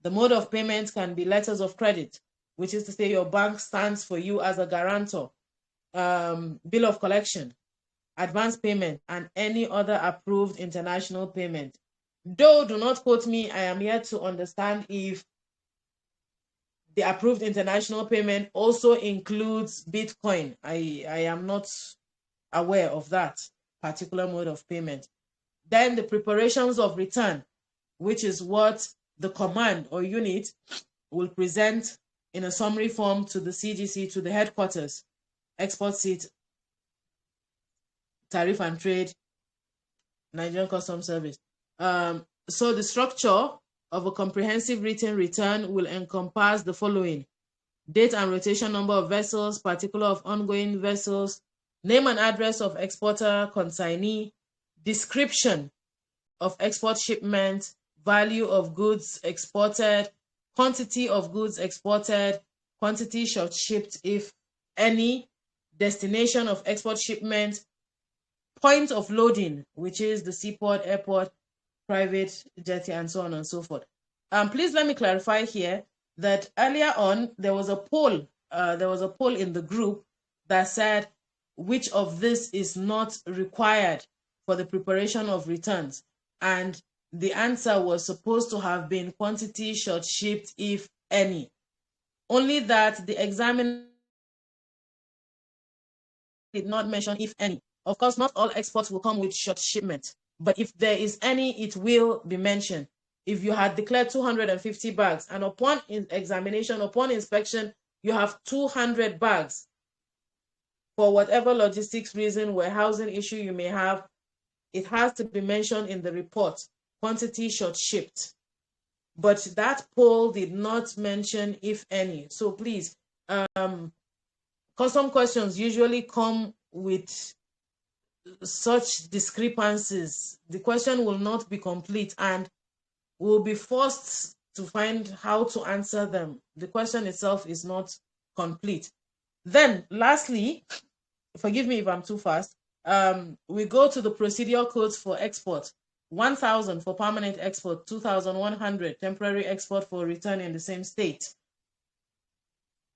The mode of payment can be letters of credit, which is to say your bank stands for you as a guarantor, bill of collection, advance payment, and any other approved international payment. Though, do not quote me, I am yet to understand if the approved international payment also includes Bitcoin. I am not aware of that particular mode of payment. Then the preparations of return, which is what the command or unit will present in a summary form to the CGC, to the headquarters, export seat, tariff and trade, Nigerian Customs Service. So the structure of a comprehensive written return will encompass the following: date and rotation number of vessels, particular of ongoing vessels, name and address of exporter, consignee, description of export shipment, value of goods exported, quantity of goods exported, quantity short shipped if any, destination of export shipment, point of loading, which is the seaport, airport, private jetty, and so on and so forth. Please let me clarify here that earlier on there was a poll. There was a poll in the group that said which of this is not required for the preparation of returns, and the answer was supposed to have been quantity short shipped if any. Only that the examiner did not mention if any. Of course, not all exports will come with short shipment, but if there is any, it will be mentioned. If you had declared 250 bags and upon examination, upon inspection, you have 200 bags, for whatever logistics reason, warehousing issue you may have, it has to be mentioned in the report, quantity short shipped. But that poll did not mention if any. So please, custom questions usually come with such discrepancies. The question will not be complete and we'll be forced to find how to answer them. The question itself is not complete. Then lastly, forgive me if I'm too fast, we go to the procedural codes for export. 1,000 for permanent export, 2,100 temporary export for return in the same state.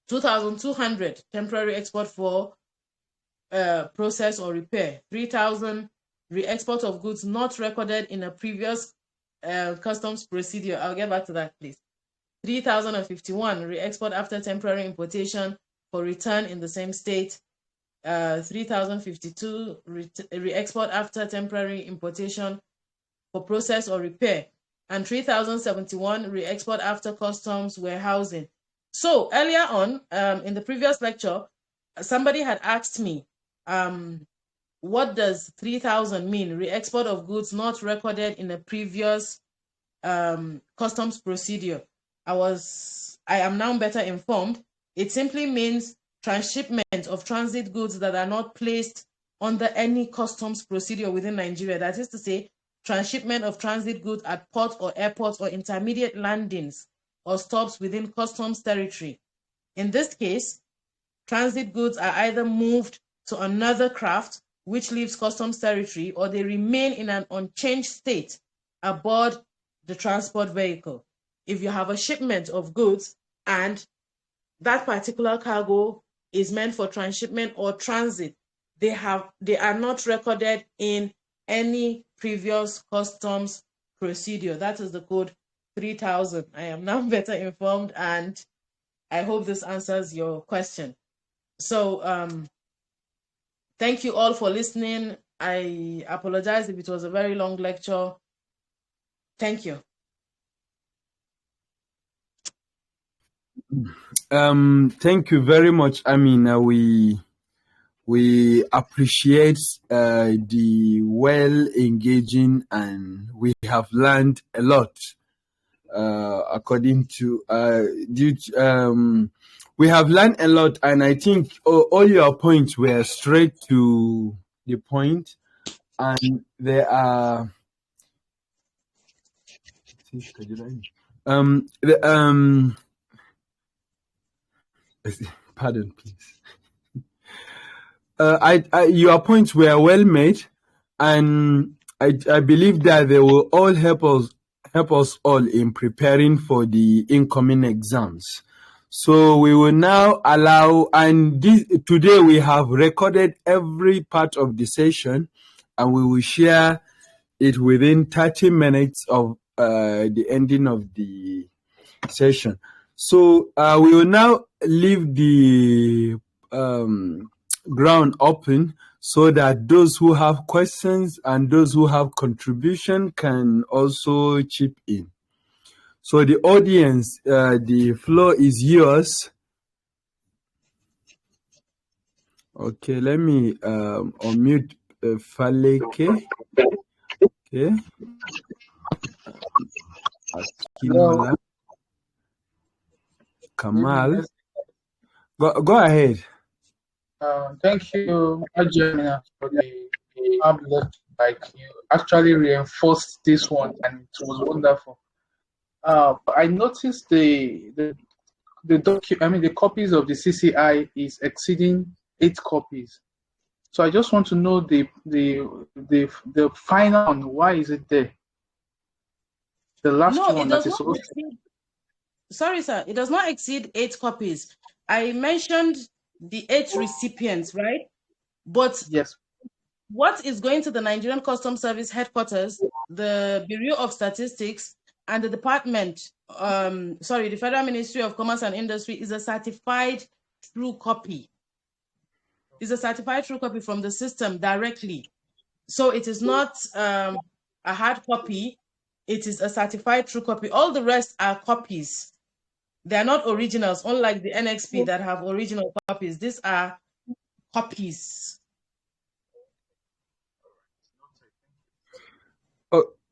2,200 temporary export for process or repair. 3,000 re-export of goods not recorded in a previous customs procedure. I'll get back to that, please. 3,051 re-export after temporary importation for return in the same state. 3,052 re-export after temporary importation for process or repair, and 3,071 re-export after customs warehousing. So earlier on, in the previous lecture, somebody had asked me, what does 3,000 mean? Re-export of goods not recorded in a previous customs procedure. I am now better informed. It simply means transshipment of transit goods that are not placed under any customs procedure within Nigeria. That is to say, transshipment of transit goods at ports or airports or intermediate landings or stops within customs territory. In this case, transit goods are either moved to another craft which leaves customs territory, or they remain in an unchanged state aboard the transport vehicle. If you have a shipment of goods and that particular cargo is meant for transshipment or transit, they are not recorded in any previous customs procedure. That is the code 3,000. I am now better informed, and I hope this answers your question. So thank you all for listening. I apologize if it was a very long lecture. Thank you. Thank you very much, Amina. We appreciate the well engaging, and we have learned a lot. According to we have learned a lot, and I think all your points were straight to the point, and there are pardon, please. Your points were well made, and I believe that they will all help us all in preparing for the incoming exams. So we will now allow, and today we have recorded every part of the session, and we will share it within 30 minutes of the ending of the session. So we will now leave the ground open so that those who have questions and those who have contribution can also chip in. So the audience, the floor is yours. Okay, let me unmute Faleke. Okay. Akinola. Kamal. Go ahead. Thank you, Amina, for the like you actually reinforced this one, and it was wonderful. I noticed the copies of the CCI is exceeding 8 copies. So I just want to know the final one. Why is it there? The last one that is supposed to. Sorry, sir. It does not exceed 8 copies. I mentioned the 8 recipients, right? But yes, what is going to the Nigerian Customs Service headquarters, the Bureau of Statistics, and the department, the Federal Ministry of Commerce and Industry, is a certified true copy. Is a certified true copy from the system directly. So it is not a hard copy. It is a certified true copy. All the rest are copies. They are not originals, unlike the NXP that have original copies. These are copies.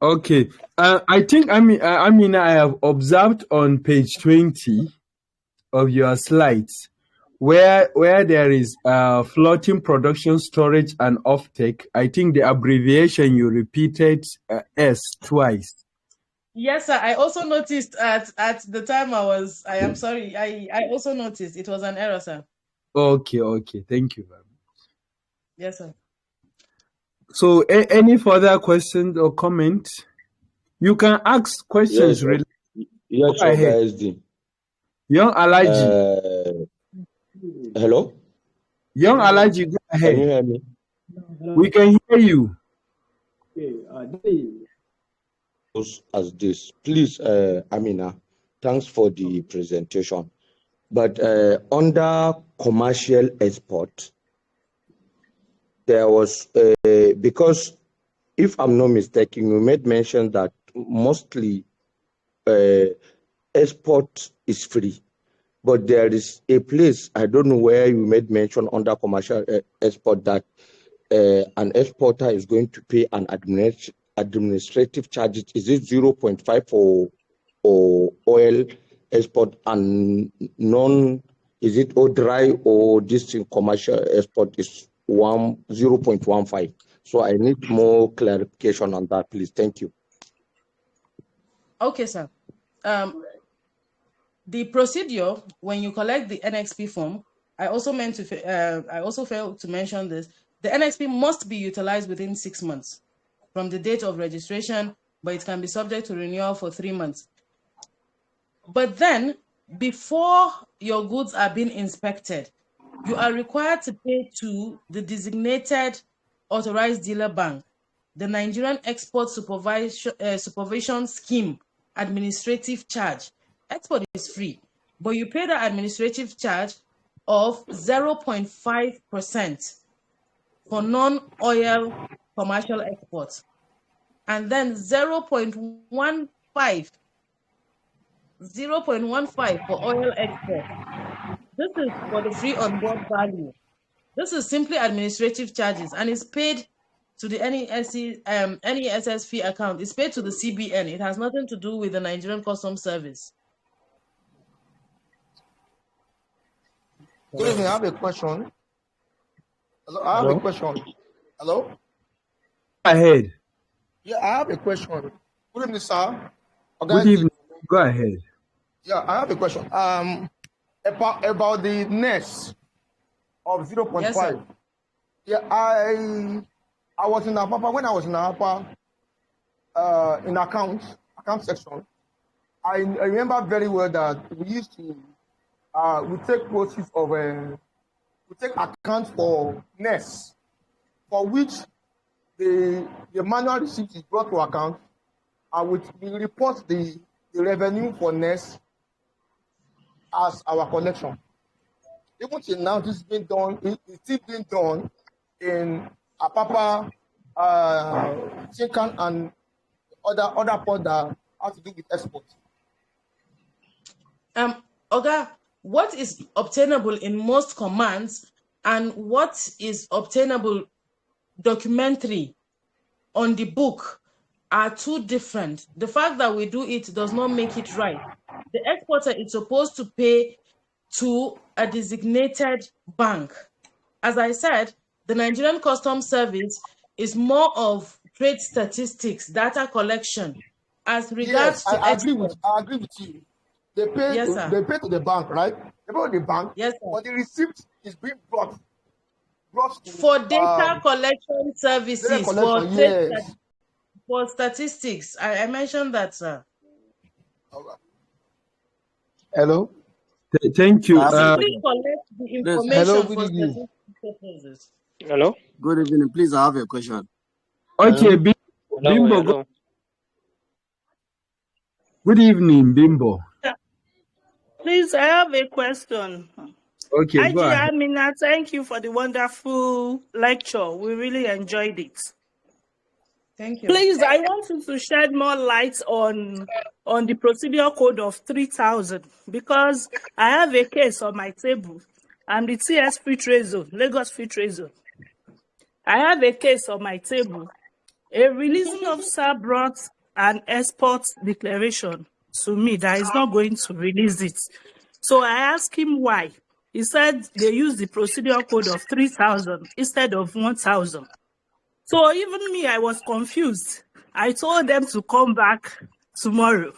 Okay. I think I have observed on page 20 of your slides where there is floating production, storage, and offtake. I think the abbreviation you repeated S twice. Yes, sir. I also noticed at the time I am sorry. I also noticed it was an error, sir. Okay. Thank you very much. Yes, sir. So any further questions or comments? You can ask questions. Yes, Your Excellency. Young Alaji. Hello? Young Alaji, go Can you ahead. hear me? We can hear you. As this, please, Amina, thanks for the presentation. But under commercial export, there was, because if I'm not mistaken, you made mention that mostly export is free. But there is a place, I don't know where you made mention under commercial export that an exporter is going to pay an administrative charges. Is it 0.5 for oil export and non? Is it all dry or this in commercial export is 0.15? So I need more clarification on that, please. Thank you. Okay, sir. The procedure when you collect the NXP form, I also failed to mention this. The NXP must be utilized within 6 months from the date of registration, but it can be subject to renewal for 3 months. But then, before your goods are being inspected, you are required to pay to the designated authorized dealer bank, the Nigerian Export Supervision Scheme administrative charge. Export is free, but you pay the administrative charge of 0.5% for non-oil commercial exports, and then 0.15 for oil export. This is for the free on-board value. This is simply administrative charges and is paid to the NESS fee account. It's paid to the CBN. It has nothing to do with the Nigerian Customs Service. Good evening. I have a question. Hello? I have a question. Hello? Go ahead. Yeah, I have a question. Good evening, sir. Good evening. Go ahead. Yeah, I have a question. About the NES of 0.5. Yes, sir. Yeah, I was in Apapa. When I was in Apapa, in account section, I remember very well that we used to we take proceeds of we take account for NES, for which the manual receipt is brought to account, and we report the revenue for NES as our collection. Even till now, this is being done. It's still being done in Apapa, Chicken, and other points that have to do with export. Oga, what is obtainable in most commands and what is obtainable documentary on the book are two different. The fact that we do it does not make it right. The exporter is supposed to pay to a designated bank. As I said, the Nigerian Customs Service is more of trade statistics, data collection. As regards to I agree with you. They pay yes, they pay to the bank, right? They pay to the bank. Yes, sir. But the receipt is being brought to, for data collection services, data collection, yes. For statistics. I mentioned that, sir. Hello. Thank you. Simply collect the information. Hello, for statistics purposes. Hello. Good evening. Please, I have a question. Okay, Bimbo. Hello. Good evening, Bimbo. Please, I have a question. Okay, go ahead. Amina, thank you for the wonderful lecture. We really enjoyed it. Thank you. Please, I want you to shed more light on the procedure code of 3000 because I have a case on my table. I'm the TS Free Trade Zone, Lagos Free Trade Zone. I have a case on my table. A releasing officer brought an export declaration to me that is not going to release it. So I asked him why. He said they use the procedure code of 3000 instead of 1000. So even me, I was confused. I told them to come back tomorrow,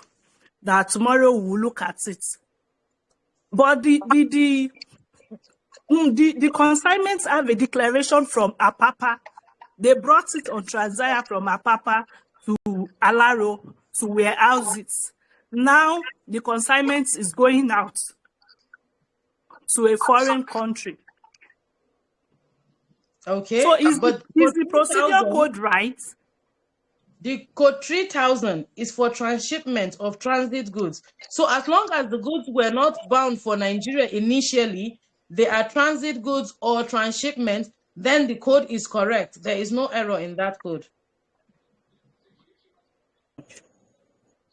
that tomorrow we'll look at it. But the consignments have a declaration from Apapa. They brought it on Transaya from Apapa to Alaro to warehouse it. Now the consignment is going out. to a foreign country. Okay, So is but the procedure code right? The code 3000 is for transshipment of transit goods. So as long as the goods were not bound for Nigeria initially, they are transit goods or transshipment, then the code is correct. There is no error in that code.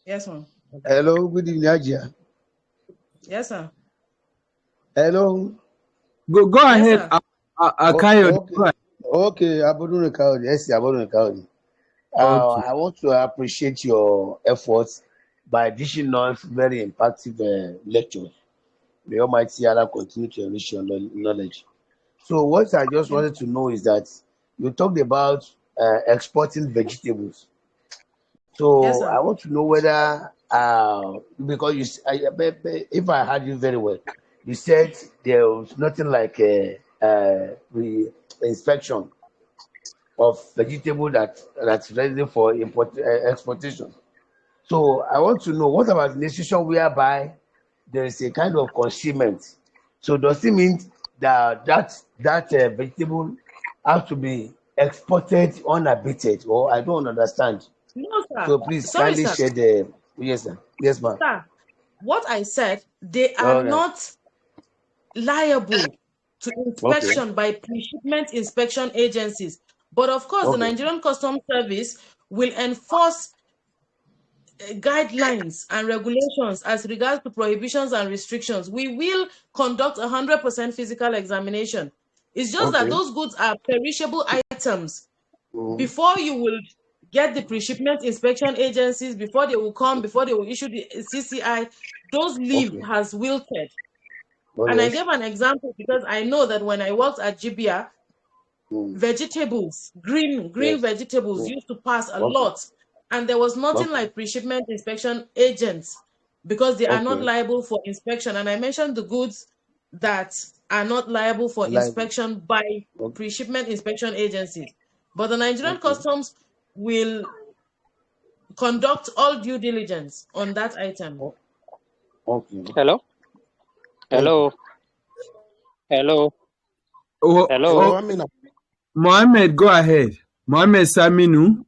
Yes, ma'am. Hello, good evening, Ajia. Yes, sir. Hello. Go Yes, ahead, sir. Akayo. Okay, Abodun Kaudi. Yes, Abodun Kaudi. Okay. I want to appreciate your efforts by dishing us very impactful lectures. May Almighty Allah continue to enrich your knowledge. So, what I just wanted to know is that you talked about exporting vegetables. So, Yes, sir. I want to know whether, because if I heard you very well, you said there was nothing like inspection of vegetable that's ready for exportation. So I want to know, what about the situation whereby there is a kind of concealment? So does it mean that vegetable has to be exported unabated, or I don't understand? No, sir. So please Sorry, kindly sir. share the yes, sir. Yes, ma'am. Sir, what I said, they are All right. not liable to Okay. inspection by pre-shipment inspection agencies. But of course, the Okay. Nigerian Customs Service will enforce guidelines and regulations as regards to prohibitions and restrictions. We will conduct 100% physical examination. It's just that Okay. those goods are perishable items. Mm. Before you will get the pre-shipment inspection agencies, before they will come, before they will issue the CCI, those leaf Okay. has wilted. Oh And I yes. gave an example because I know that when I worked at GBA, Mm. vegetables, green Yes. vegetables Mm. used to pass a Okay. lot. And there was nothing Okay. like pre-shipment inspection agents because they are not Okay. liable for inspection. And I mentioned the goods that are not liable for Liable. inspection by Okay. pre-shipment inspection agencies. But the Nigerian Okay. Customs will conduct all due diligence on that item. Okay. Hello? Thank you. Hello? Oh, Hello? Amina. Mohammed, go ahead. Mohammed Saminu.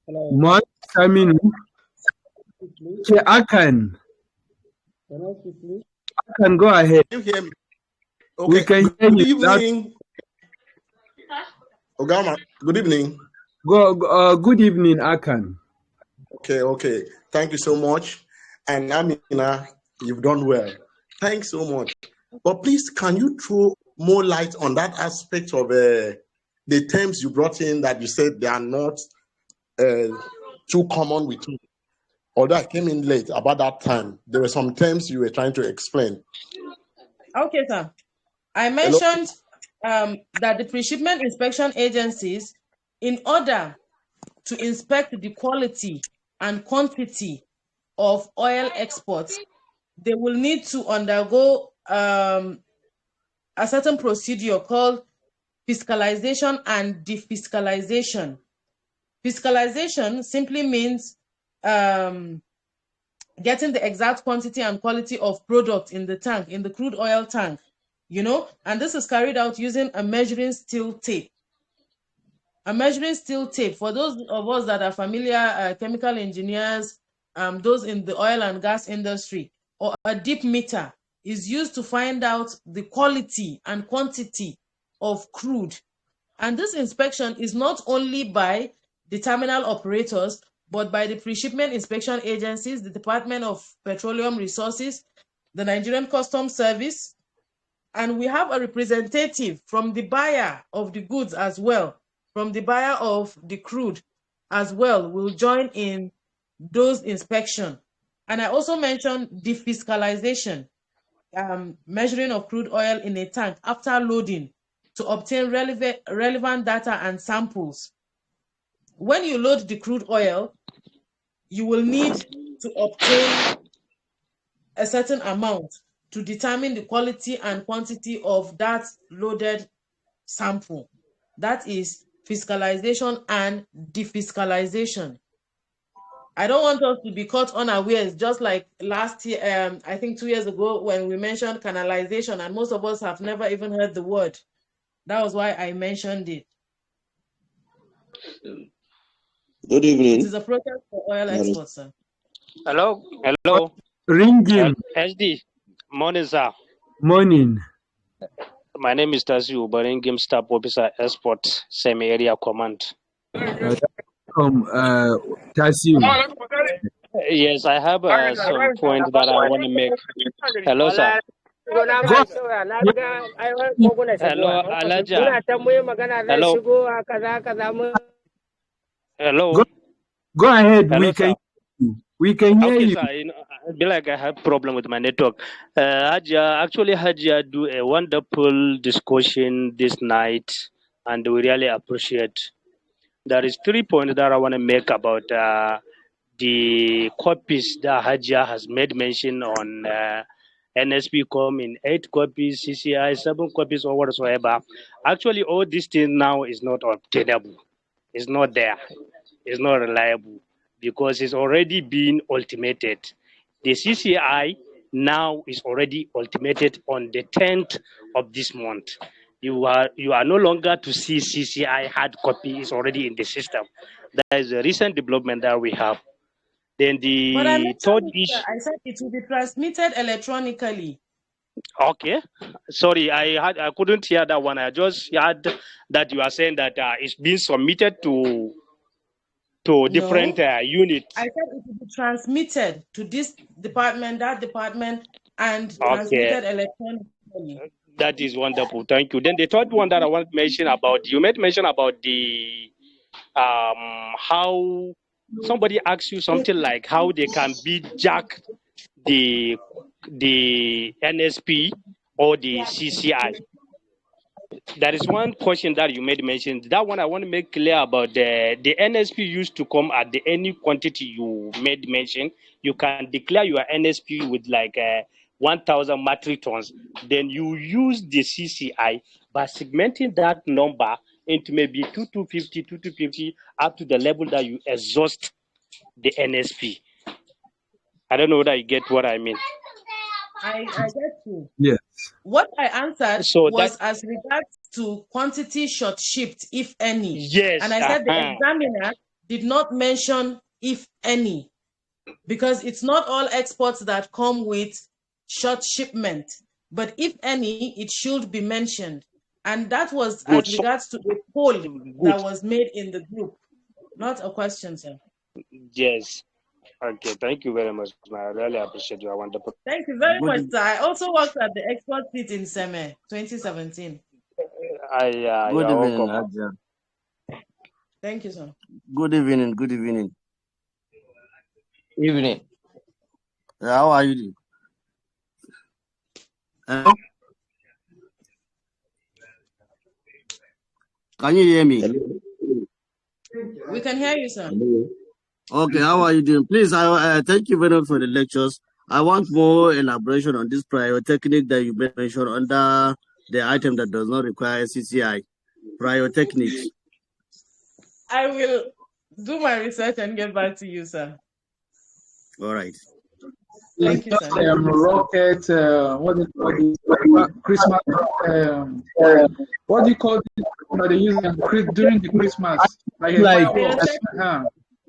Hello? Mohammed Saminu. Okay, Akan. Akan, go ahead. Can you hear me? We Okay. can hear Good you. evening. Ogama, good evening. Good evening, Akan. Okay. Thank you so much. And Amina, you've done well. Thanks so much. But please, can you throw more light on that aspect of the terms you brought in that you said they are not too common with you? Although I came in late about that time, there were some terms you were trying to explain. Okay, sir. I Hello? mentioned that the pre-shipment inspection agencies, in order to inspect the quality and quantity of oil exports, they will need to undergo a certain procedure called fiscalization and defiscalization. Fiscalization simply means getting the exact quantity and quality of product in the tank, in the crude oil tank, and this is carried out using a measuring steel tape. A measuring steel tape, for those of us that are familiar, chemical engineers, those in the oil and gas industry, or a deep meter is used to find out the quality and quantity of crude. And this inspection is not only by the terminal operators, but by the pre-shipment inspection agencies, the Department of Petroleum Resources, the Nigerian Customs Service, and we have a representative from the buyer of the goods as well, from the buyer of the crude as well, will join in those inspections. And I also mentioned defiscalization, measuring of crude oil in a tank after loading to obtain relevant data and samples. When you load the crude oil, you will need to obtain a certain amount to determine the quality and quantity of that loaded sample. That is fiscalization and defiscalization. I don't want us to be caught unawares, just like last year, I think 2 years ago, when we mentioned canalization, and most of us have never even heard the word. That was why I mentioned it. Good evening. It is a process for oil exports, sir. Hello. Ring him. SD. Morning, sir. Morning. My name is Tasiu Baringim, Staff Officer, Export, Semi Area Command. Tasiu. Yes, I have some point that I want to make. Hello, sir. Hello, Alaja. Hello. Go ahead. Hello, we can hear you. Sir. I feel like I have problem with my network. Hajia do a wonderful discussion this night, and we really appreciate. There is 3 points that I want to make about the copies that Hajia has made mention on NSP come in 8 copies, CCI 7 copies, or whatsoever. Actually, all this thing now is not obtainable. It's not there. It's not reliable because it's already been ultimated. The CCI now is already ultimated on the 10th of this month. You are no longer to see CCI hard copy is already in the system. That is a recent development that we have. Then the third issue. I said it will be transmitted electronically. Okay, sorry, I couldn't hear that one. I just heard that you are saying that it's been submitted to different units. I said it will be transmitted to this department, that department, and transmitted electronically. That is wonderful. Thank you. Then the third one that I want to mention about, you made mention about the how somebody asks you something like how they can be jack the NSP or the CCI. There is one question that you made mention. That one I want to make clear about the NSP used to come at any quantity you made mention. You can declare your NSP with like 1,000 metric tons. Then you use the CCI by segmenting that number into maybe 250 up to the level that you exhaust the NSP. I don't know whether you get what I mean. I get you. Yes. What I answered was as regards to quantity short shipped, if any. Yes. And I said the examiner did not mention if any, because it's not all exports that come with short shipment. But if any, it should be mentioned. And that was as regards to a poll that was made in the group, not a question, sir. Yes. Okay, thank you very much. I really appreciate you. I wonderful. Thank you very much, sir. I also worked at the export seat in SEME 2017. Good evening, Adja. Thank you, sir. Good evening. Good evening. Evening. How are you doing? Hello? Can you hear me? We can hear you, sir. Okay, how are you doing? Please, I thank you very much for the lectures. I want more elaboration on this prior technique that you mentioned under the item that does not require CCI. Prior techniques. I will do my research and get back to you, sir. All right. Thank you, sir. Rocket, what do you call it? Christmas. What do you call it? That they use during the Christmas? Like fireworks.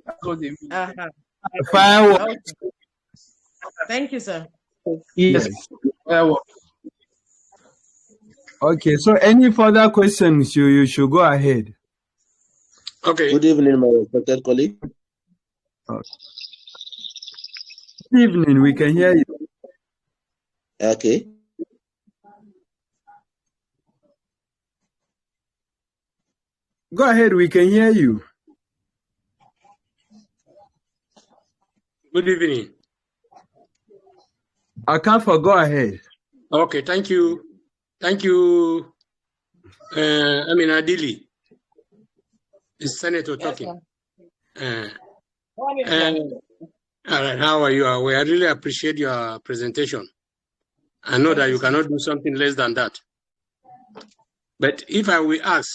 That's what they mean. Fireworks. Okay. Thank you, sir. Yes. Fireworks. Okay, so any further questions, you should go ahead. Okay. Good evening, my respected colleague. Good evening, we can hear you. Okay. Go ahead, we can hear you. Good evening. Akafa, go ahead. Okay, thank you. Thank you, Amina Dilli. Is Senator talking? All right, how are you? I really appreciate your presentation. I know that you cannot do something less than that. But if I will ask,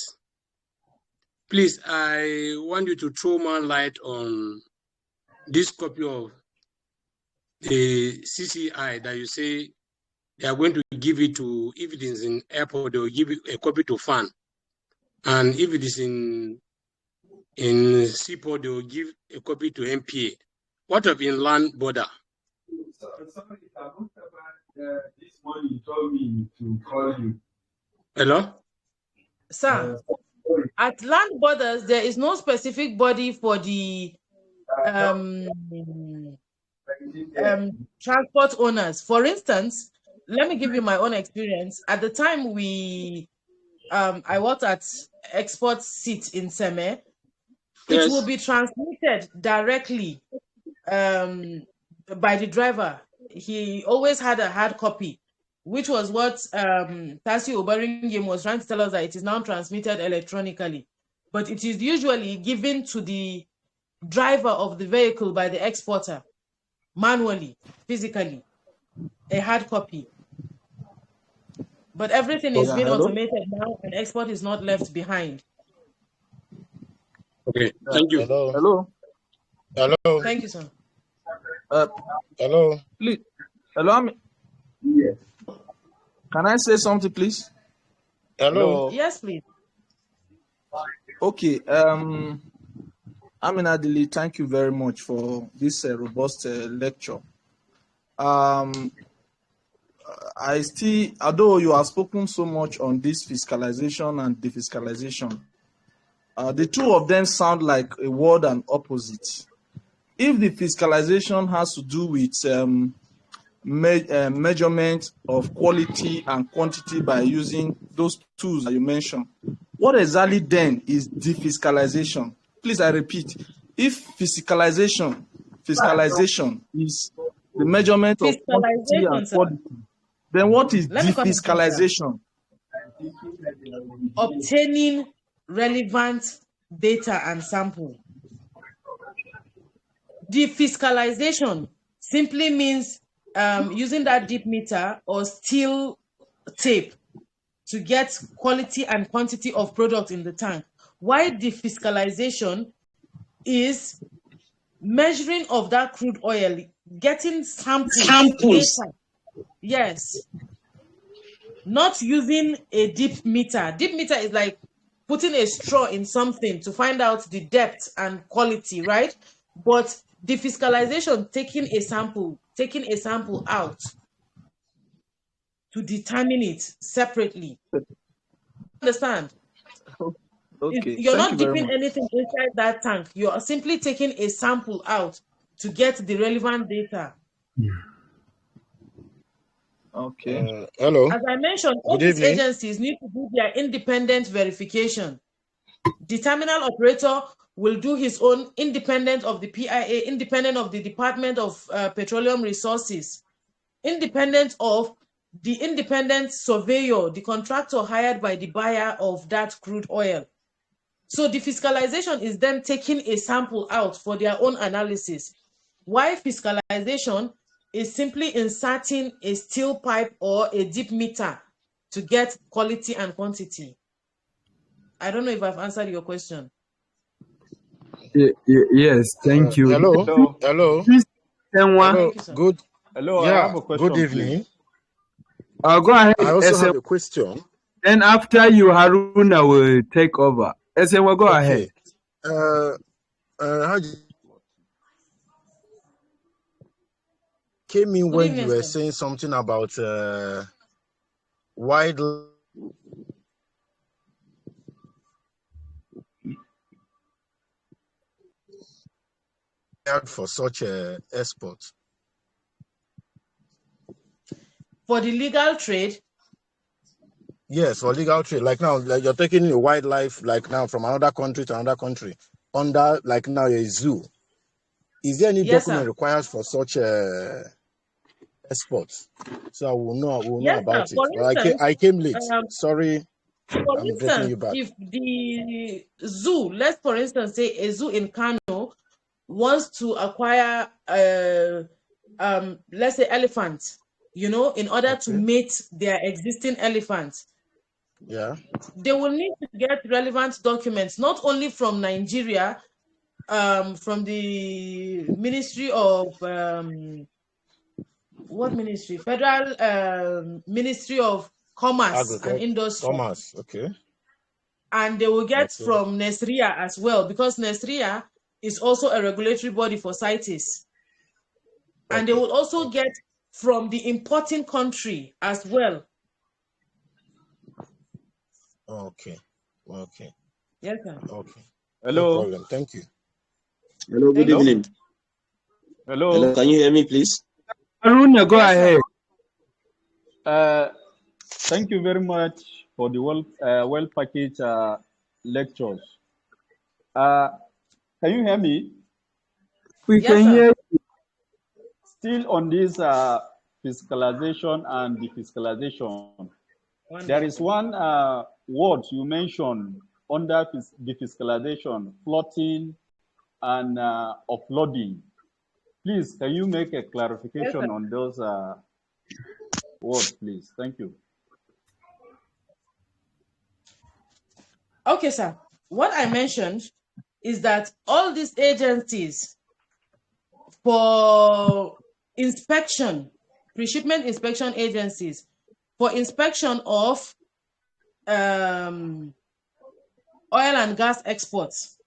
please, I want you to throw more light on this copy of the CCI that you say they are going to give it to, if it is in airport, they will give a copy to FAN. And if it is in seaport, they will give a copy to MPA. What of inland border? Sorry, I looked about this one you told me to call you. Hello? Sir, at land borders, there is no specific body for the transport owners. For instance, let me give you my own experience. At the time I worked at export seat in Seme, it will be transmitted directly by the driver. He always had a hard copy, which was what Tasi Obaringim was trying to tell us, that it is now transmitted electronically. But it is usually given to the driver of the vehicle by the exporter, manually, physically, a hard copy. But everything is being automated now, and export is not left behind. Okay, thank you. Hello. Thank you, sir. Hello. Please, hello. Yes. Can I say something, please? Hello. Yes, please. Okay. Amina Dilli, thank you very much for this robust lecture. I still, although you have spoken so much on this fiscalization and defiscalization, the two of them sound like a word and opposite. If the fiscalization has to do with measurement of quality and quantity by using those tools that you mentioned, what exactly then is defiscalization? Please, I repeat, if fiscalization is the measurement of quantity and quality, then what is defiscalization? Obtaining relevant data and sample. Defiscalization simply means using that deep meter or steel tape to get quality and quantity of product in the tank. Why defiscalization is measuring of that crude oil, getting samples. Yes. Not using a deep meter. Deep meter is like putting a straw in something to find out the depth and quality, right? But defiscalization, taking a sample out to determine it separately. Understand? Okay. You're not dipping anything inside that tank. You're simply taking a sample out to get the relevant data. Okay. Hello. As I mentioned, all these agencies need to do their independent verification. The terminal operator will do his own, independent of the PIA, independent of the Department of Petroleum Resources, independent of the independent surveyor, the contractor hired by the buyer of that crude oil. So defiscalization is them taking a sample out for their own analysis. Why fiscalization is simply inserting a steel pipe or a deep meter to get quality and quantity. I don't know if I've answered your question. Yes, thank you. Hello. Good. Hello, I have a question. Good evening. Go ahead. I also have a question. Then after you, Haruna will take over. Well, go ahead. How came in when you were saying something about wildlife for such export. For the legal trade? Yes, for legal trade. Like now, like you're taking a wildlife, like now from another country to another country, under like now a zoo. Is there any document required for such exports? So I will know. About it. Well, I came late. Sorry, I'm breaking you back. If the zoo, let's for instance say a zoo in Kano wants to acquire let's say elephants, in order to mate their existing elephants. Yeah. They will need to get relevant documents, not only from Nigeria, from the Ministry of what ministry? Federal Ministry of Commerce and Industry. Commerce, okay. And they will get Okay. from Nesria as well, because Nesria is also a regulatory body for CITES. And they will also get from the importing country as well. Okay. Okay. Yes, sir. Okay. Hello. No problem. Thank you. Hello, good evening. Hello. Hello, can you hear me, please? Aruna, go ahead. Thank you very much for the well packaged lectures. Can you hear me? We can hear you. Still on this fiscalization and defiscalization, there is one word you mentioned under the fiscalization, floating and offloading. Please, can you make a clarification on those words, please? Thank you. Okay, sir. What I mentioned is that all these agencies for inspection, pre-shipment inspection agencies, for inspection of oil and gas exports,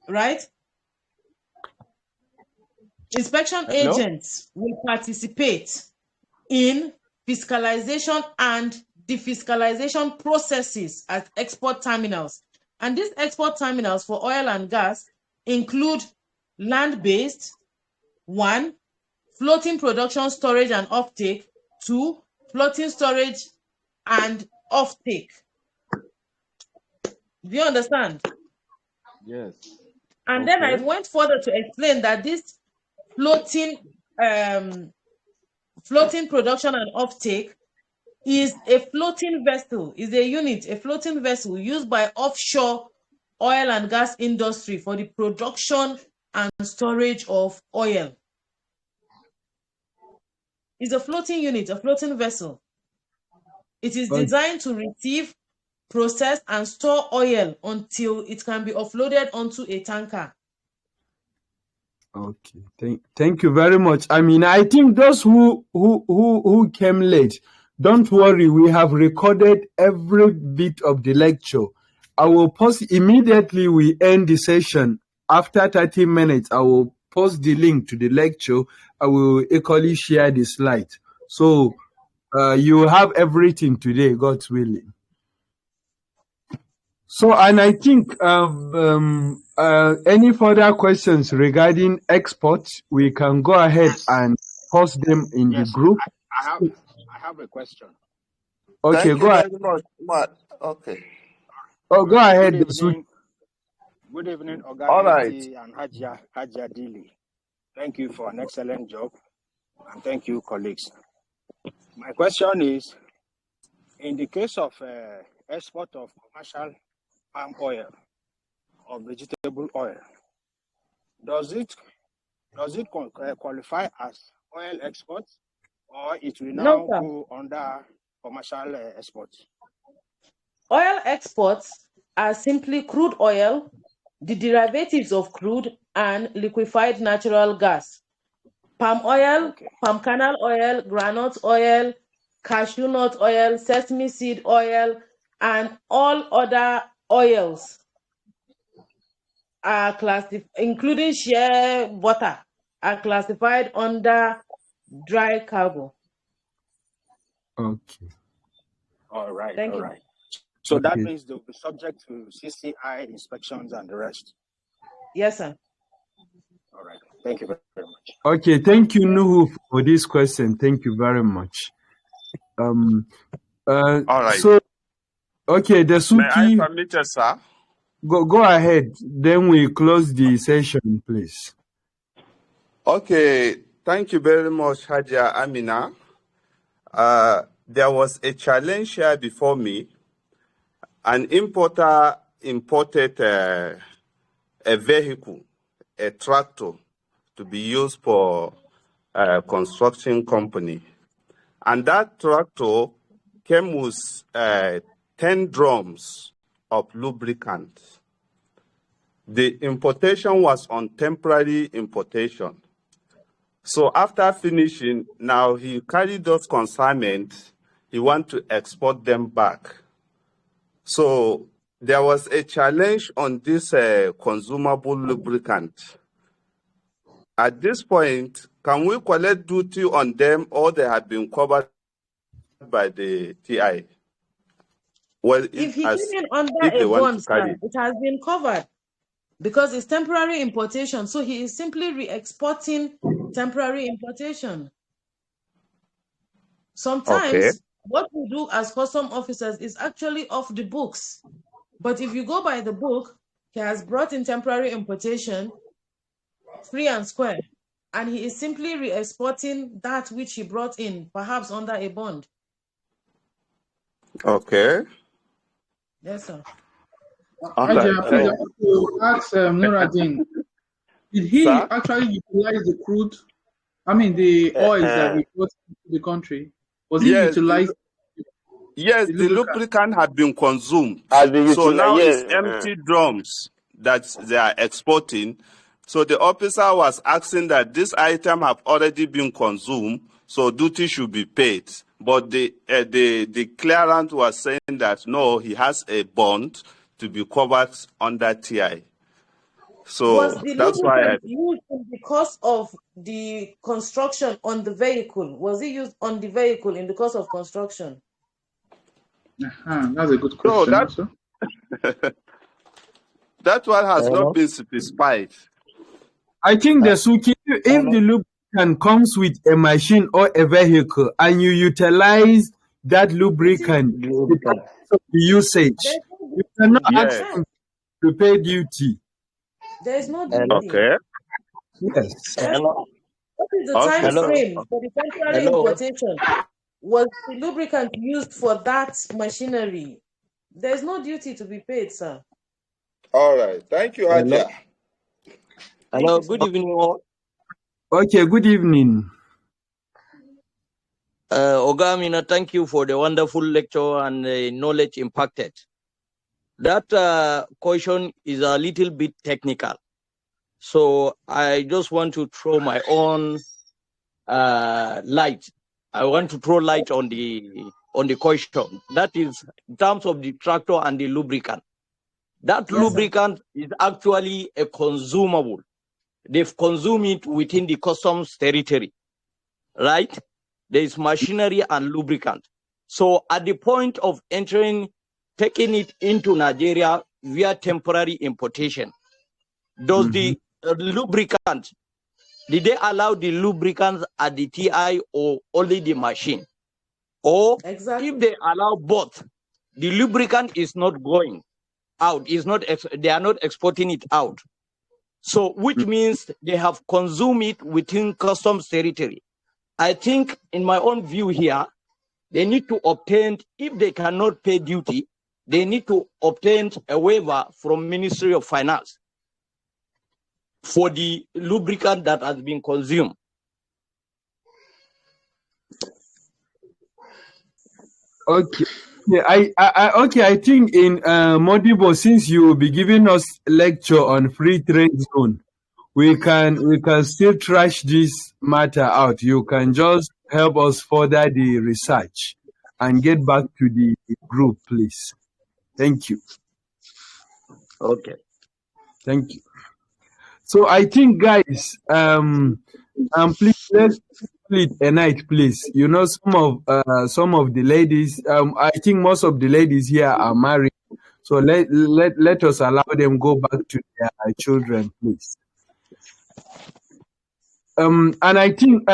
right? Inspection agents will participate in fiscalization and defiscalization processes at export terminals. And these export terminals for oil and gas include land-based, 1, floating production, storage, and offtake, 2, floating storage and offtake. Do you understand? Yes. And then I went further to explain that this floating production and offtake is a floating vessel, is a unit, a floating vessel used by offshore oil and gas industry for the production and storage of oil. It's a floating unit, a floating vessel. It is designed to receive, process, and store oil until it can be offloaded onto a tanker. Okay, thank you very much. I mean, I think those who came late, don't worry, we have recorded every bit of the lecture. I will post immediately we end the session. After 30 minutes, I will post the link to the lecture. I will equally share the slide. So you will have everything today, God's willing. So, and I think any further questions regarding exports, we can go ahead and post them in the group. I have a question. Okay, Thank go ahead. you very much. Okay. Oh, go ahead. Good evening, Oga All right. and Hajia Dilli. Thank you for an excellent job, and thank you, colleagues. My question is, in the case of export of commercial palm oil or vegetable oil, does it qualify as oil exports, or it will now go under commercial exports? Oil exports are simply crude oil, the derivatives of crude, and liquefied natural gas. Palm oil, palm kernel oil, groundnut oil, cashew nut oil, sesame seed oil, and all other oils are classified, including shea butter, are classified under dry cargo. Okay. All right. Thank you. So that means they'll be subject to CCI inspections and the rest. Yes, sir. All right. Thank you very much. Okay, thank you, Nuhu, for this question. Thank you very much. All right. So, okay, the Suki. May I submit it, sir? Go ahead. Then we close the session, please. Okay. Thank you very much, Hajia Amina. There was a challenge here before me. An importer imported a vehicle, a tractor, to be used for a construction company. And that tractor came with 10 drums of lubricant. the importation was on temporary importation. So after finishing, now he carried those consignments, he want to export them back. So there was a challenge on this consumable lubricant. At this point, can we collect duty on them, or they have been covered by the TI? Well, if he came in under a bond, sir, it has been covered because it's temporary importation. So he is simply re-exporting temporary importation. Sometimes what we do as custom officers is actually off the books. But if you go by the book, he has brought in temporary importation free and square. And he is simply re-exporting that which he brought in, perhaps under a bond. Okay. Yes, sir. I want to ask Nuruddin, did he actually utilize the crude? I mean, the oils that we brought into the country? Was he utilized? Yes, the lubricant had been consumed. So now it's empty drums that they are exporting. So the officer was asking that this item have already been consumed, so duty should be paid. But the clearance was saying that no, he has a bond to be covered under TI. So that's why used in the course of the construction on the vehicle. Was it used on the vehicle in the course of construction? That's a good question. So that one has not been specified. I think the Suki, if the lubricant comes with a machine or a vehicle and you utilize that lubricant because of the usage, you cannot ask them to pay duty. There is no duty. Okay. Yes. What is the time frame for the temporary importation? Was the lubricant used for that machinery? There's no duty to be paid, sir. All right. Thank you, Haja. Hello, good evening all. Okay, good evening. Oga Amina, thank you for the wonderful lecture and the knowledge impacted. That question is a little bit technical. So I just want to throw my own light. I want to throw light on the question. That is in terms of the tractor and the lubricant. That lubricant is actually a consumable. They've consumed it within the customs territory, right? There is machinery and lubricant. So at the point of taking it into Nigeria via temporary importation, does the lubricant, did they allow the lubricants at the TI or only the machine? Or if they allow both, the lubricant is not going out, they are not exporting it out. So which means they have consumed it within customs territory. I think in my own view here, they need to obtain, if they cannot pay duty, they need to obtain a waiver from Ministry of Finance for the lubricant that has been consumed. Okay. Yeah, I think in Modibo, since you will be giving us lecture on free trade zone, we can still trash this matter out. You can just help us further the research and get back to the group, please. Thank you. Okay. Thank you. So I think, guys, please let's split a night, please. You know, some of the ladies, I think most of the ladies here are married. So let us allow them go back to their children, please. And I think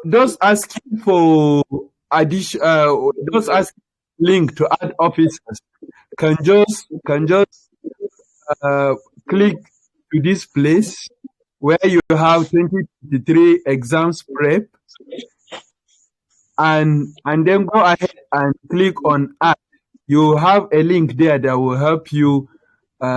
those asking for addition, those asking link to add officers can just click to this place where you have 2023 exams prep, and then go ahead and click on add. You have a link there that will help you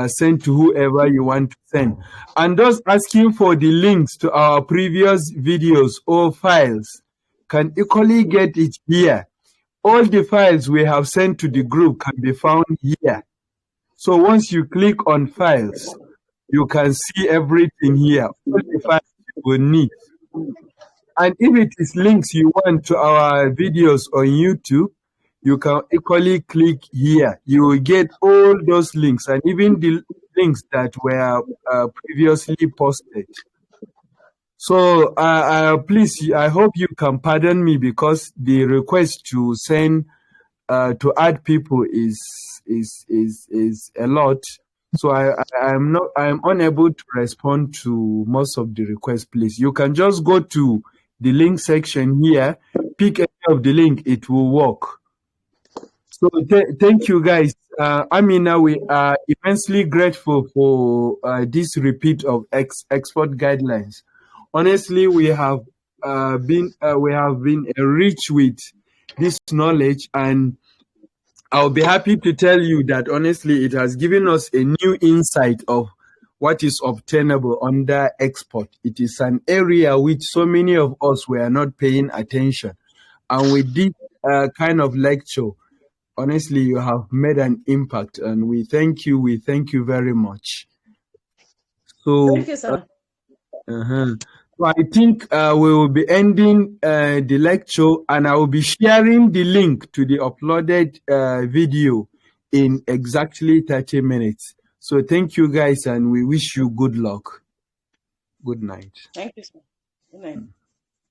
send to whoever you want to send. And those asking for the links to our previous videos or files can equally get it here. All the files we have sent to the group can be found here. So once you click on files, You can see everything here, all the files you will need. And if it is links you want to our videos on YouTube, you can equally click here. You will get all those links and even the links that were previously posted. So please, I hope you can pardon me because the request to send to add people is a lot. So I'm unable to respond to most of the requests. Please, you can just go to the link section here, pick any of the link, it will work. So thank you guys. Amina, we are immensely grateful for this repeat of export guidelines. Honestly, we have been enriched with this knowledge, and I'll be happy to tell you that honestly, it has given us a new insight of what is obtainable under export. It is an area which so many of us were not paying attention. And with this kind of lecture, honestly, you have made an impact, and we thank you. We thank you very much. So, thank you, sir. So I think we will be ending the lecture, and I will be sharing the link to the uploaded video in exactly 30 minutes. So thank you guys, and we wish you good luck. Good night. Thank you, sir. Good night.